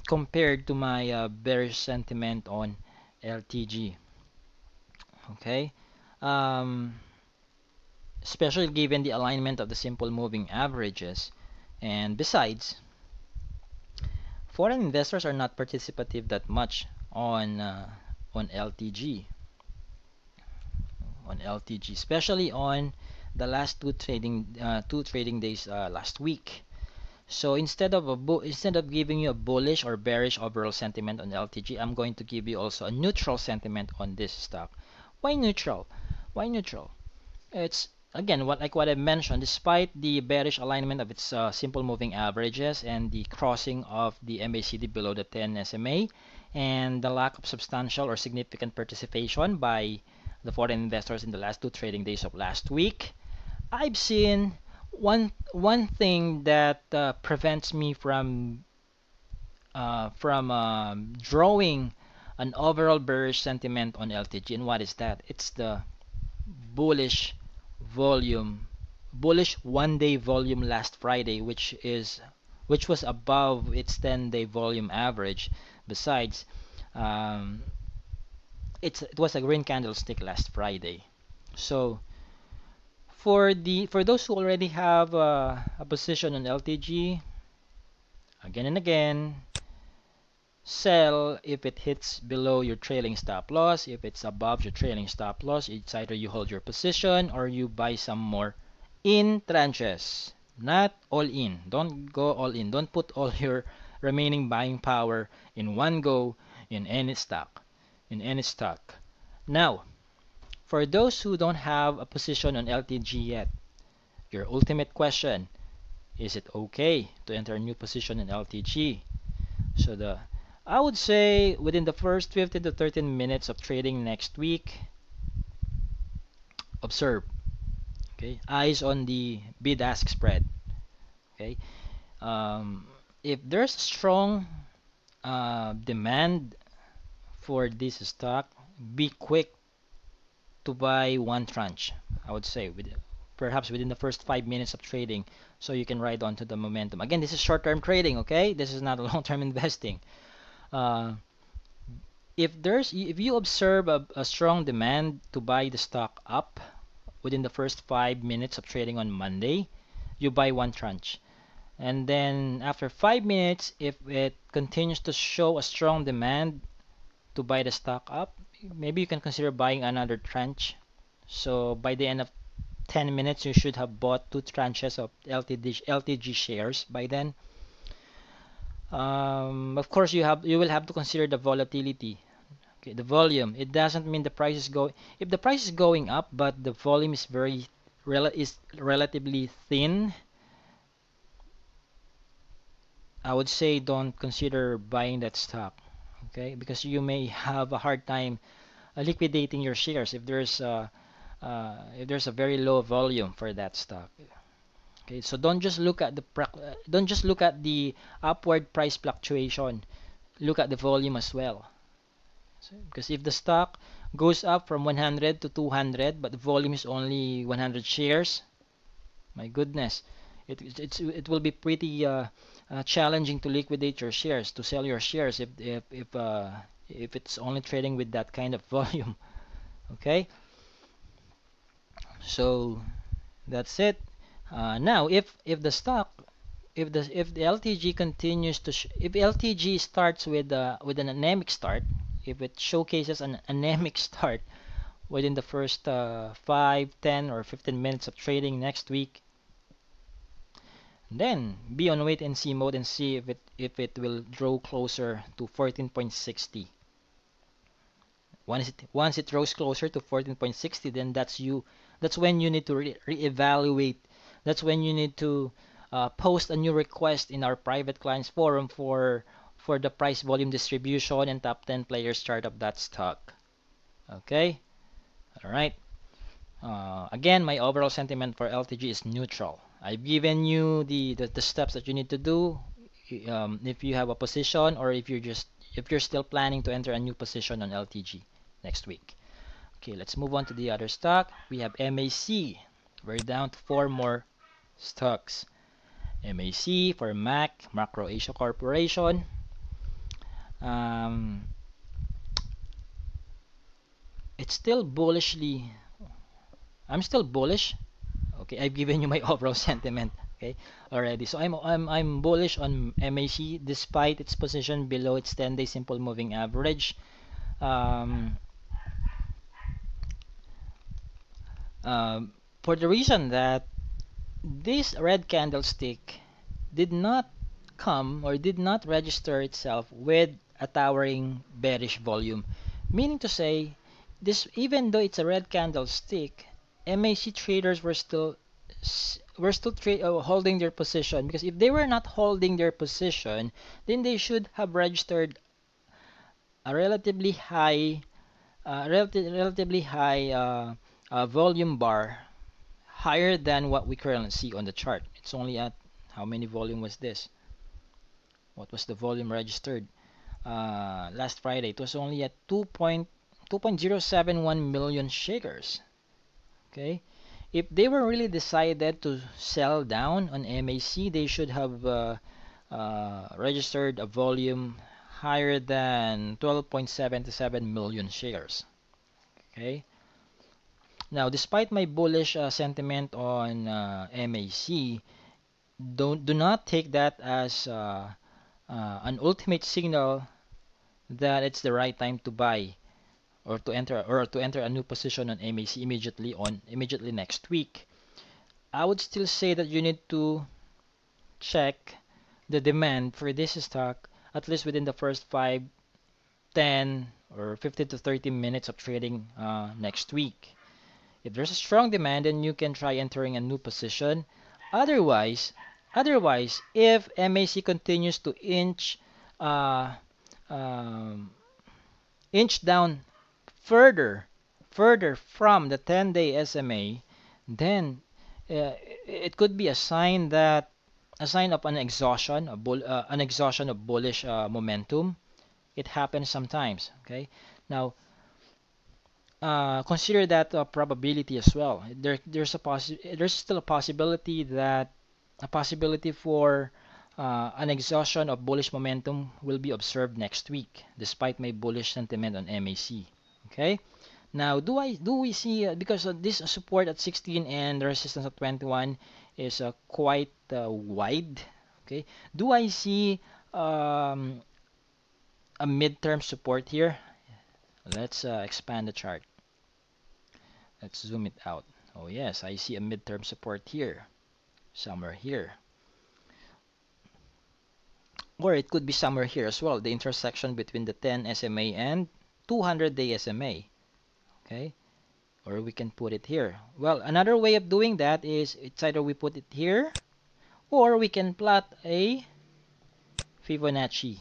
A: compared to my bearish sentiment on LTG. Okay, um, especially given the alignment of the simple moving averages, and besides, foreign investors are not participative that much on LTG, especially on the last two trading days last week. So instead of giving you a bullish or bearish overall sentiment on LTG, I'm going to give you also a neutral sentiment on this stock. Why neutral? Why neutral? It's again what I mentioned. Despite the bearish alignment of its simple moving averages and the crossing of the MACD below the 10 SMA, and the lack of substantial or significant participation by the foreign investors in the last two trading days of last week, I've seen one thing that prevents me from drawing an overall bearish sentiment on LTG. And what is that? It's the bullish volume, bullish 1-day volume last Friday, which was above its 10-day volume average. Besides, um, it was a green candlestick last Friday. So for those who already have a position on LTG, again and again, sell if it hits below your trailing stop loss. If it's above your trailing stop loss, it's either you hold your position or you buy some more in tranches, not all in. Don't go all in. Don't put all your remaining buying power in one go in any stock. Now, for those who don't have a position on LTG yet, your ultimate question, is it okay to enter a new position in LTG? So I would say within the first 15 to 13 minutes of trading next week, observe. Okay, eyes on the bid-ask spread. Okay, if there's strong demand for this stock, be quick to buy one tranche. I would say perhaps within the first 5 minutes of trading, so you can ride on to the momentum. Again, this is short-term trading. Okay, this is not long-term investing. Uh, if you observe a strong demand to buy the stock up within the first 5 minutes of trading on Monday, you buy one tranche. And then after 5 minutes, if it continues to show a strong demand to buy the stock up, maybe you can consider buying another tranche. So by the end of 10 minutes, you should have bought two tranches of LTG shares by then. Of course, you will have to consider the volatility. Okay, the volume. It doesn't mean the price is going. If the price is going up, but the volume is relatively thin, I would say don't consider buying that stock. Okay, because you may have a hard time liquidating your shares if there's a very low volume for that stock. Okay, so don't just look at the upward price fluctuation. Look at the volume as well. So, because if the stock goes up from 100 to 200, but the volume is only 100 shares, my goodness, it will be pretty challenging to liquidate your shares, to sell your shares if it's only trading with that kind of volume. Okay, so that's it. Now, if the stock if the LTG continues to if LTG starts with an anemic start, if it showcases an anemic start within the first 5, 10, or 15 minutes of trading next week, then be on wait and see mode and see if it will draw closer to 14.60. Once it draws closer to 14.60, then that's when you need to reevaluate. That's when you need to post a new request in our private clients forum for the price volume distribution and top 10 players chart of that stock. Okay, all right. Again, my overall sentiment for LTG is neutral. I've given you the steps that you need to do if you have a position, or if you're still planning to enter a new position on LTG next week. Okay, let's move on to the other stock. We have MAC. We're down to 4 more stocks. MAC for Macro Asia Corporation. Um, it's still bullishly. I'm still bullish. Okay, I've given you my overall sentiment. Okay, already. So I'm bullish on MAC despite its position below its 10-day simple moving average. Um, for the reason that this red candlestick did not come or did not register itself with a towering bearish volume, meaning to say, this even though it's a red candlestick, MAC traders were still holding their position, because if they were not holding their position, then they should have registered a relatively high volume bar, higher than what we currently see on the chart. It's only at how many volume was this? What was the volume registered last Friday? It was only at 2.071 million shakers. Okay, if they were really decided to sell down on MAC, they should have registered a volume higher than 12.77 million shares. Okay. Now, despite my bullish sentiment on MAC, do not take that as an ultimate signal that it's the right time to buy or to enter a new position on MAC immediately next week. I would still say that you need to check the demand for this stock at least within the first 5, 10, or 15 to 30 minutes of trading next week. If there's a strong demand, then you can try entering a new position. Otherwise, if MAC continues to uh, um, inch down further from the 10-day SMA, then it could be a sign of an exhaustion of bullish momentum. It happens sometimes. Okay, now consider that probability as well. There's still a possibility for an exhaustion of bullish momentum will be observed next week, despite my bullish sentiment on MAC. Okay. Now, do we see because this support at 16 and the resistance at 21 is quite wide. Okay. Do I see a midterm support here? Let's expand the chart. Let's zoom it out. Oh yes, I see a midterm support here, somewhere here. Or it could be somewhere here as well, the intersection between the 10 SMA and 200-day SMA. Okay, or we can put it here. Well, another way of doing that is it's either we put it here or we can plot a Fibonacci.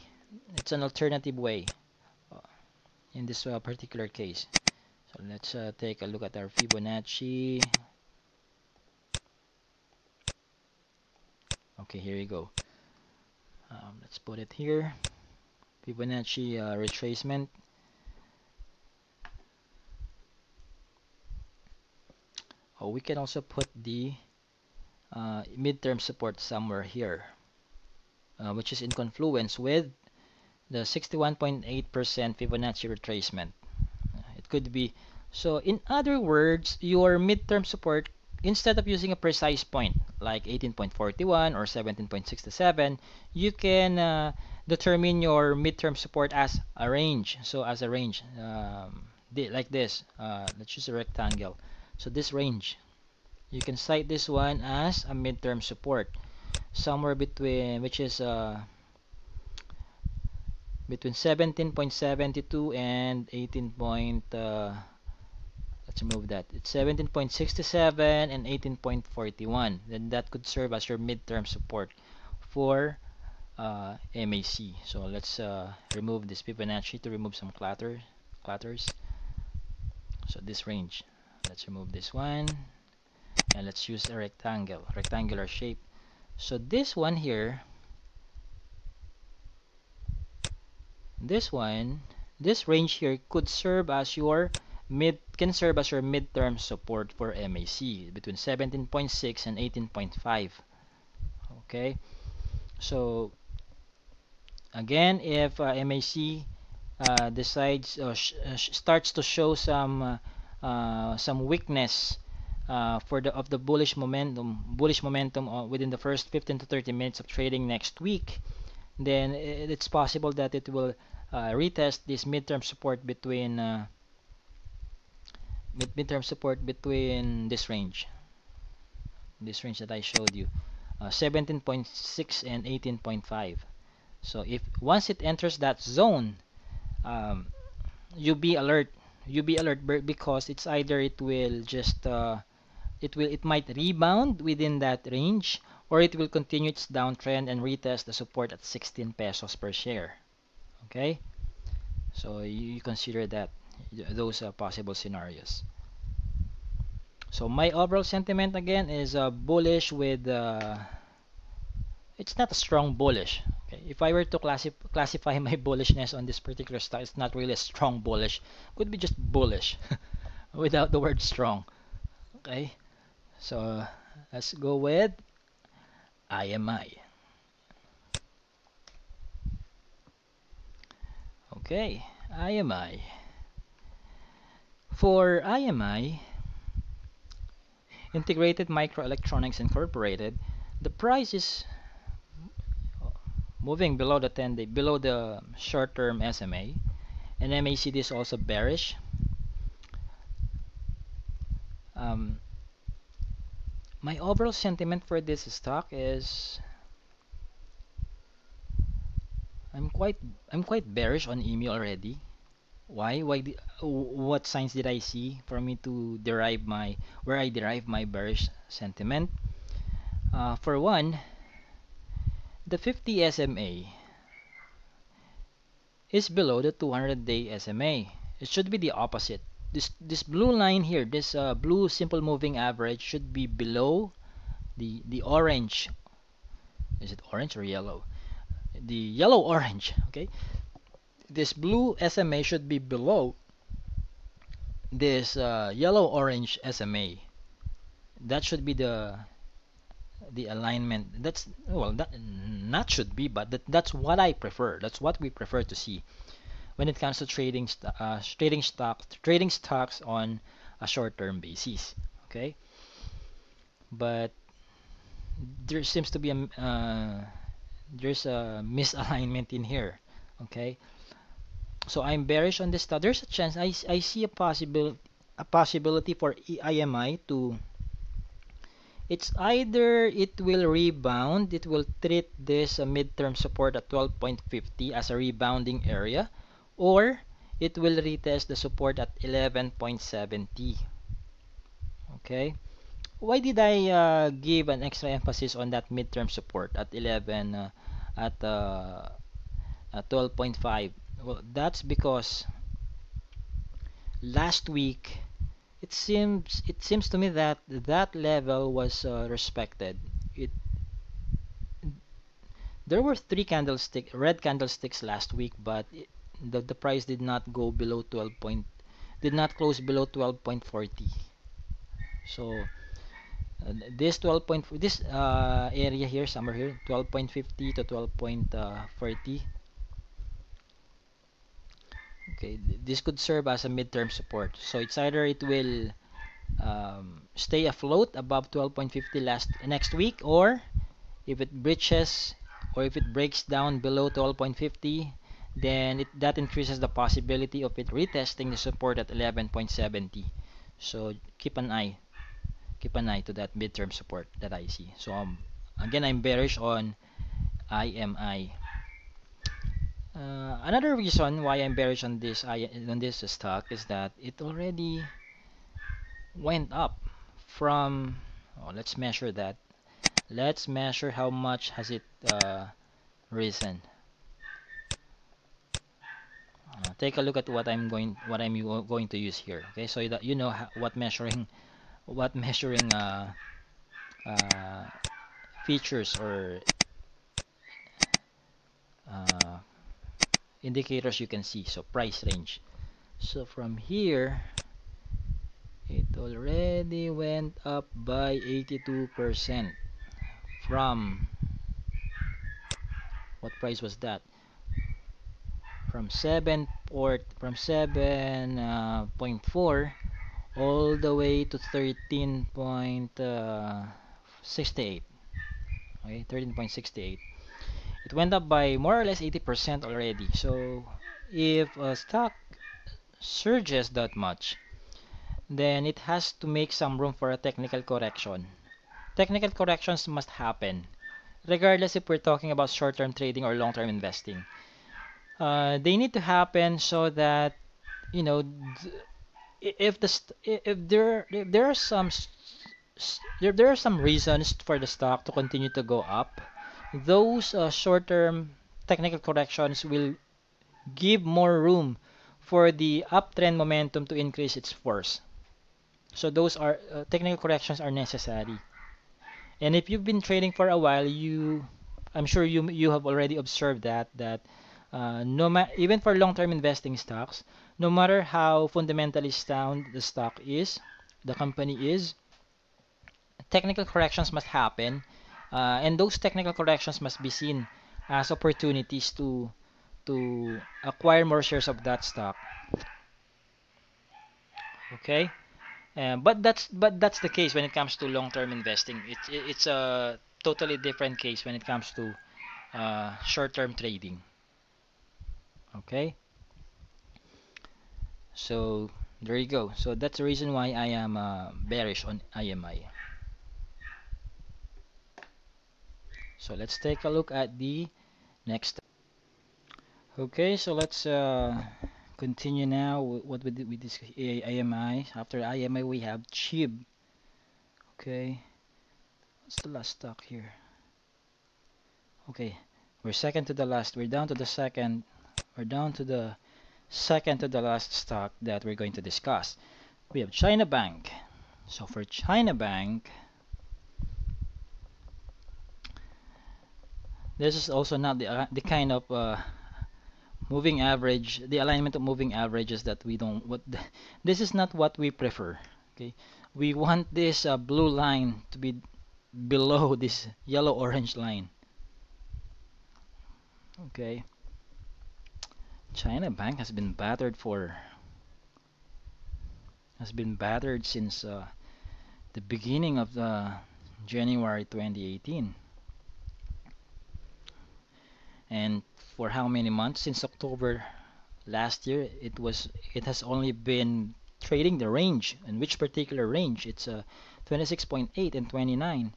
A: It's an alternative way in this particular case. So let's take a look at our Fibonacci. Okay, here you go. Let's put it here. Fibonacci retracement. Oh, we can also put the midterm support somewhere here, which is in confluence with the 61.8% Fibonacci retracement. It could be, so in other words, your midterm support, instead of using a precise point like 18.41 or 17.67, you can determine your midterm support as a range. So as a range, like this, let's use a rectangle. So this range, you can cite this one as a midterm support, somewhere between, which is between 17.72 and 18. Let's remove that. It's 17.67 and 18.41. Then that could serve as your midterm support for MAC. So let's remove this Fibonacci to remove some clutters. So this range, let's remove this one, and let's use a rectangular shape. So this one here, this range here could serve as your midterm support for MAC between 17.6 and 18.5. Okay, so again, if MAC decides starts to show some weakness for the bullish momentum within the first 15 to 30 minutes of trading next week, then it's possible that it will retest this midterm support between this range that I showed you, 17.6 and 18.5. So if once it enters that zone, you be alert because it's either it will just it might rebound within that range, or it will continue its downtrend and retest the support at 16 pesos per share. Okay, so you consider that those are possible scenarios. So my overall sentiment again is bullish with it's not a strong bullish. Okay, if I were to classify my bullishness on this particular stock, it's not really a strong bullish. Could be just bullish without the word strong. Okay, so let's go with IMI. Okay, IMI. For IMI, Integrated Microelectronics Incorporated, the price is moving below the 10-day, below the short-term SMA, and MACD is also bearish. My overall sentiment for this stock is I'm quite bearish on EMU already. Why? What signs did I see for me to derive where I derive my bearish sentiment? For one, the 50 SMA is below the 200-day SMA. It should be the opposite. This blue line here, this blue simple moving average should be below the orange. Is it orange or yellow? The yellow orange. Okay, this blue SMA should be below this yellow orange SMA. That should be the alignment. That's, well, that not should be, but that's what I prefer. That's what we prefer to see when it comes to trading stocks on a short-term basis. Okay, but there seems to be there's a misalignment in here. Okay, so I'm bearish on this stock. There's a chance I see a possibility for IMI to, it's either it will rebound, it will treat this midterm support at 12.50 as a rebounding area, or it will retest the support at 11.70. Okay. Why did I give an extra emphasis on that midterm support at 11 at 12.5? Well, that's because last week it seems to me that that level was respected. It There were red candlesticks last week, but the price did not go below 12 point did not close below 12.40. So this 12 point this area here, somewhere here, 12.50 to 12.40. Okay, this could serve as a midterm support. So it's either it will stay afloat above 12.50 next week, or if it breaches or if it breaks down below 12.50, then that increases the possibility of it retesting the support at 11.70. So keep an eye to that midterm support that I see. So again, I'm bearish on IMI. Another reason why I'm bearish on this stock is that it already went up from, oh, let's measure that. Let's measure how much has it risen. Take a look at what I'm going to use here. Okay, so that you know what measuring uh, features or uh, indicators you can see. So price range. So from here, it already went up by 82% from, what price was that? From 7.4 all the way to 13.68. Okay, 13.68. It went up by more or less 80% already. So if a stock surges that much, then it has to make some room for a technical correction. Technical corrections must happen, regardless if we're talking about short-term trading or long-term investing. They need to happen so that, you know, if there are there are some reasons for the stock to continue to go up, those short-term technical corrections will give more room for the uptrend momentum to increase its force. So those are technical corrections are necessary. And if you've been trading for a while, I'm sure you have already observed that no even for long-term investing stocks, no matter how fundamentally sound the stock is, the company is, technical corrections must happen, and those technical corrections must be seen as opportunities to acquire more shares of that stock. Okay, but that's the case when it comes to long-term investing. It's a totally different case when it comes to short-term trading. Okay, so there you go. So that's the reason why I am bearish on IMI. So let's take a look at the next. Okay, so let's continue now with what we did with this IMI. After IMI, we have CHIB. Okay, what's the last stock here? Okay, we're second to the last. We're down to the second. We're down to the second to the last stock that we're going to discuss. We have China Bank. So for China Bank, this is also not the kind of moving average, the alignment of moving averages that we don't. This is not what we prefer. Okay, we want this blue line to be below this yellow orange line. Okay, China Bank has been battered since the beginning of the January 2018, and for how many months? Since October last year, it has only been trading the range. In which particular range? It's 26.8 and 29.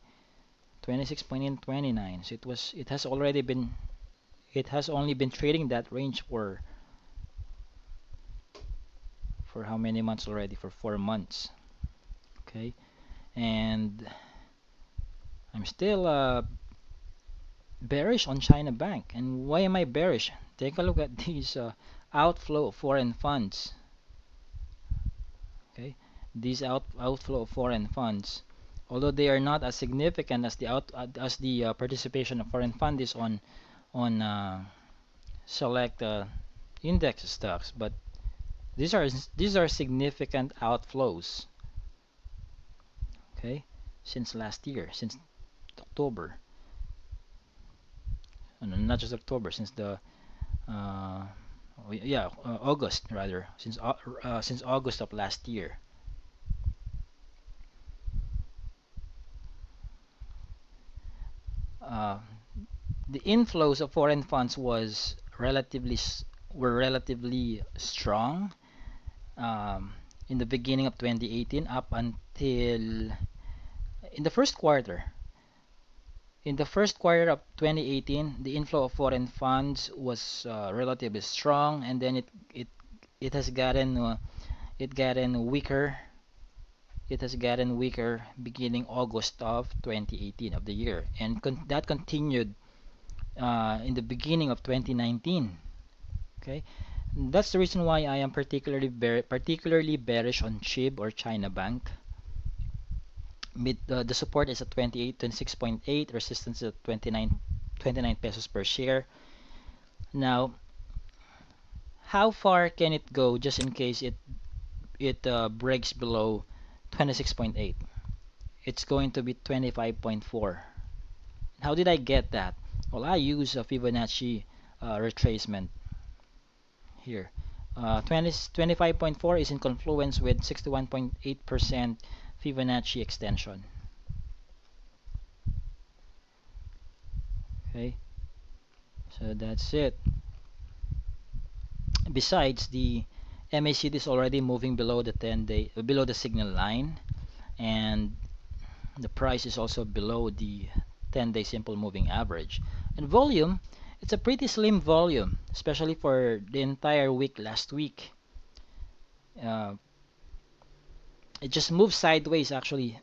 A: 26.8 and 29. So it has only been trading that range for For how many months already? For 4 months. Okay, and I'm still bearish on China Bank. And why am I bearish? Take a look at these outflow of foreign funds. Okay, these outflow of foreign funds, although they are not as significant as the participation of foreign funds on select index stocks, but these are significant outflows. Okay, since last year, since October, no, not just October, since the uh, August rather, since August of last year. Uh, the inflows of foreign funds were relatively strong um, in the beginning of 2018 up until in the first quarter. In the first quarter of 2018, the inflow of foreign funds was relatively strong, and then it has gotten weaker. It has gotten weaker beginning August of 2018 of the year, and that continued in the beginning of 2019. Okay, that's the reason why I am particularly bearish on CHIB or China Bank. The support is at 26.8, resistance is at 29 pesos per share. Now, how far can it go just in case it breaks below 26.8? It's going to be 25.4. How did I get that? Well, I use a Fibonacci retracement here. 25.4 is in confluence with 61.8% Fibonacci extension. Okay, so that's it. Besides, the MACD is already moving below the 10-day, below the signal line, and the price is also below the 10-day simple moving average. And volume, it's a pretty slim volume, especially for the entire week last week. Uh, it just moved sideways actually.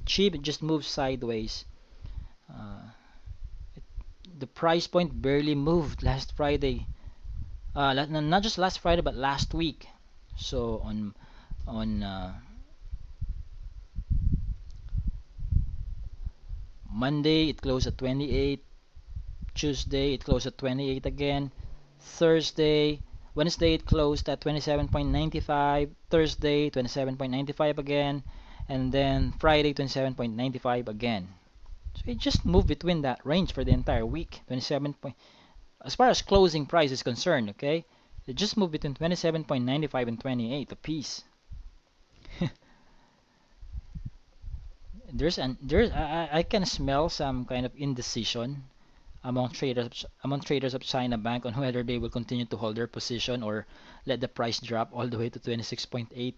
A: CHIB just moved sideways. Uh, it, the price point barely moved last Friday. Not just last Friday, but last week. So on Monday it closed at 28. Tuesday it closed at 28 again. Wednesday it closed at 27.95. Thursday 27.95 again, and then Friday 27.95 again. So it just moved between that range for the entire week. 27 point, as far as closing price is concerned, okay, it just moved between 27.95 and 28 a piece. I can smell some kind of indecision among traders of China Bank on whether they will continue to hold their position or let the price drop all the way to 26.8.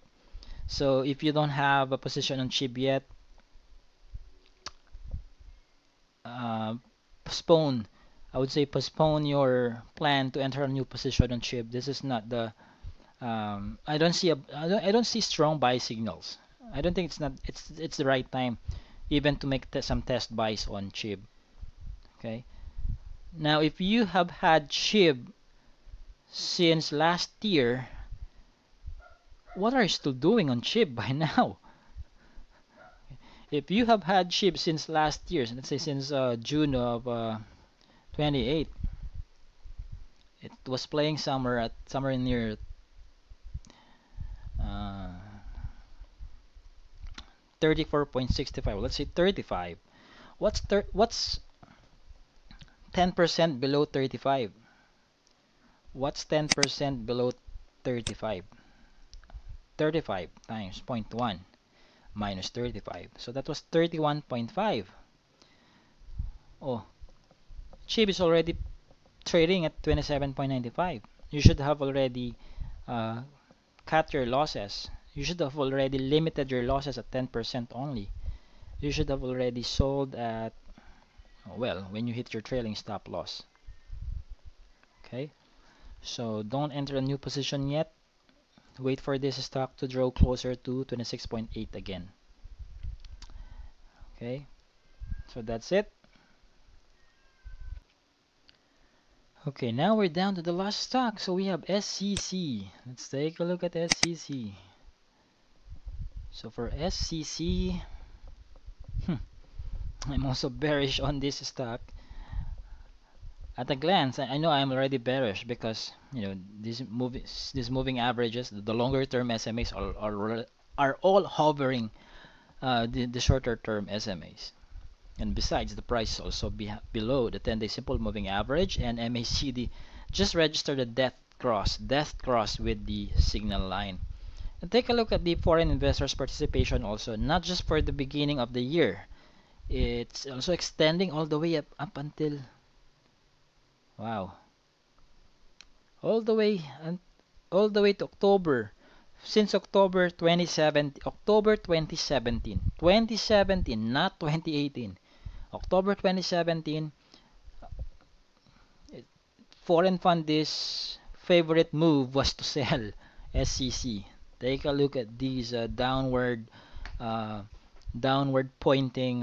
A: So if you don't have a position on CHIB yet, uh, postpone. I would say postpone your plan to enter a new position on CHIB. This is not the I don't see strong buy signals. I don't think it's the right time even to make some test buys on CHIB. Okay. Now, if you have had CHIB since last year, what are you still doing on CHIB by now? If you have had CHIB since last year, let's say since June of 28, it was playing somewhere near uh, 34.65. Let's say 35. What's 10% below 35? What's 10% below 35? 35 times 0.1 minus 35. So that was 31.5. Oh, CHIB is already trading at 27.95. You should have already uh, cut your losses. You should have already limited your losses at 10% only. You should have already sold at, well, when you hit your trailing stop loss. Okay, so don't enter a new position yet. Wait for this stock to draw closer to 26.8 again. Okay, so that's it. Okay, now we're down to the last stock. So we have SCC. Let's take a look at SCC. So for SCC, I'm also bearish on this stock. At a glance, I know I'm already bearish because these moving averages, the longer term SMAs are all hovering the shorter term SMAs. And besides, the price is also below the 10-day simple moving average, and MACD just registered a death cross with the signal line. And take a look at the foreign investors' participation also, not just for the beginning of the year. It's also extending all the way up until, wow, all the way and all the way to October. Since October 2017, October 2017, 2017, not 2018. October 2017, foreign fundies' favorite move was to sell SCC. Take a look at these uh, downward pointing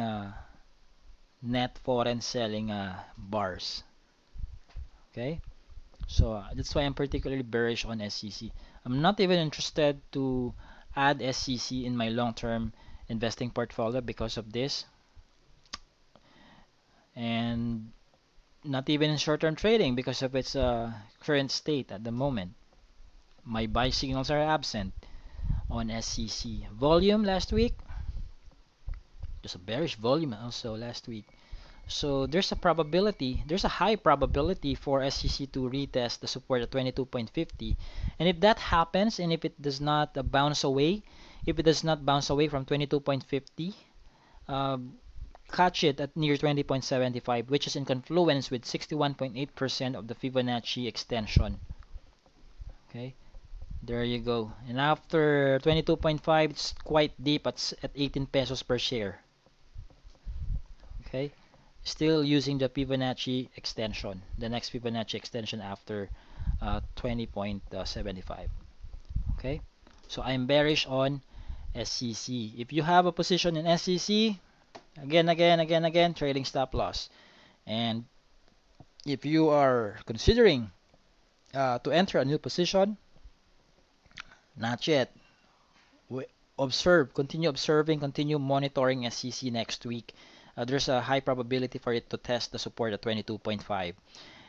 A: net foreign selling bars. Okay, so that's why I'm particularly bearish on SCC. I'm not even interested to add SCC in my long-term investing portfolio because of this, and not even in short-term trading because of its current state at the moment. My buy signals are absent on SCC. Volume last week, there's a bearish volume also last week. So there's a high probability for SCC to retest the support at 22.50. And if that happens, and if it does not bounce away, if it does not bounce away from 22.50, catch it at near 20.75, which is in confluence with 61.8% of the Fibonacci extension. Okay, there you go. And after 22.5, it's quite deep at 18 pesos per share. Okay, still using the Fibonacci extension, the next Fibonacci extension after 20.75. Okay, so I'm bearish on SCC. If you have a position in SCC, again, trading stop loss. And if you are considering to enter a new position, not yet. Continue observing, continue monitoring SCC next week. There's a high probability for it to test the support at 22.5.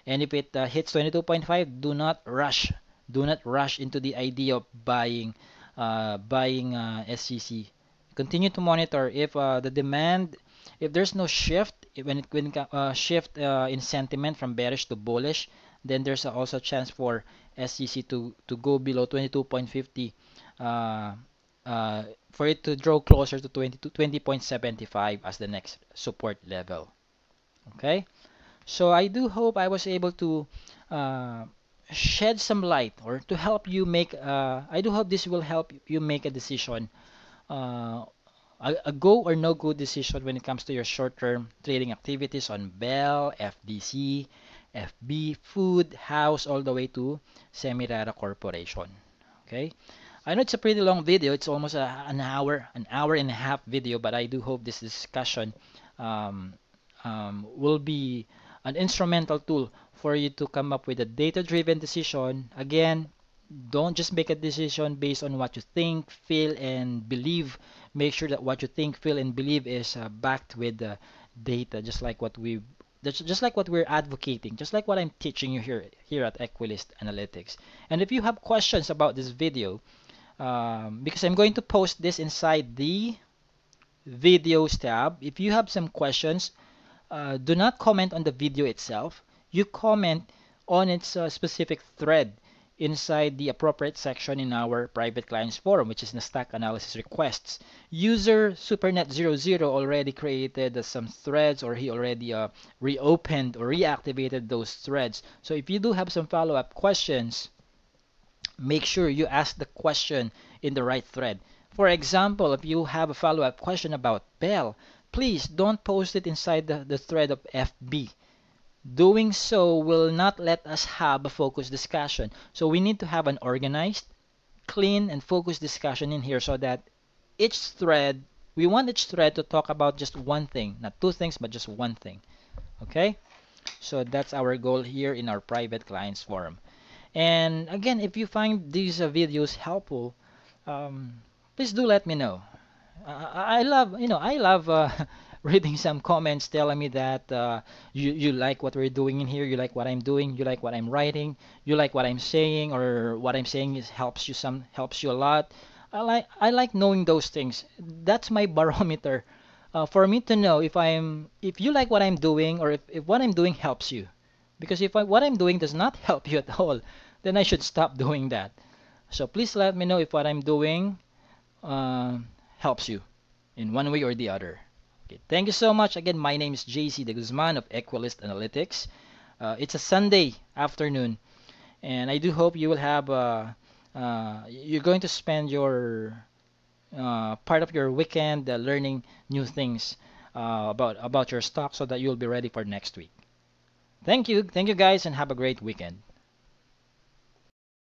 A: And if it hits 22.5, do not rush. Do not rush into the idea of buying SCC. Continue to monitor if the demand, if there's no shift, shift in sentiment from bearish to bullish, then there's also a chance for SCC to go below 22.50, for it to draw closer to 20.75 as the next support level. Okay, so I do hope I was able to shed some light or to help you make. I do hope this will help you make a decision, uh, a go or no go decision when it comes to your short-term trading activities on Bell, FDC, FB, Food, House, all the way to Semirara Corporation. Okay, I know it's a pretty long video. It's almost an hour and a half video, but I do hope this discussion um, will be an instrumental tool for you to come up with a data-driven decision. Again, don't just make a decision based on what you think, feel, and believe. Make sure that what you think, feel, and believe is backed with data, just like what we're advocating, just like what I'm teaching you here at Equilist Analytics. And if you have questions about this video, because I'm going to post this inside the videos tab. If you have some questions, do not comment on the video itself. You comment on its specific thread inside the appropriate section in our private clients forum, which is the stack analysis requests. User SuperNet00 already created some threads, or he already reopened or reactivated those threads. So if you do have some follow-up questions, make sure you ask the question in the right thread. For example, if you have a follow-up question about Bell, please don't post it inside the thread of FB. Doing so will not let us have a focused discussion. So we need to have an organized, clean and focused discussion in here so that each thread, we want each thread to talk about just one thing, not two things, but just one thing. Okay? So that's our goal here in our private clients forum. And again, if you find these videos helpful, please do let me know. I love, I love reading some comments telling me that you like what we're doing in here, you like what I'm doing, you like what I'm writing, you like what I'm saying, or what I'm saying is helps you a lot. I like knowing those things. That's my barometer for me to know if you like what I'm doing or if what I'm doing helps you. Because if what I'm doing does not help you at all, then I should stop doing that. So please let me know if what I'm doing uh, helps you in one way or the other. Okay, thank you so much. Again, my name is JC De Guzman of Equalist Analytics. It's a Sunday afternoon, and I do hope you will have you're going to spend your part of your weekend learning new things about your stock so that you'll be ready for next week. Thank you guys, and have a great weekend.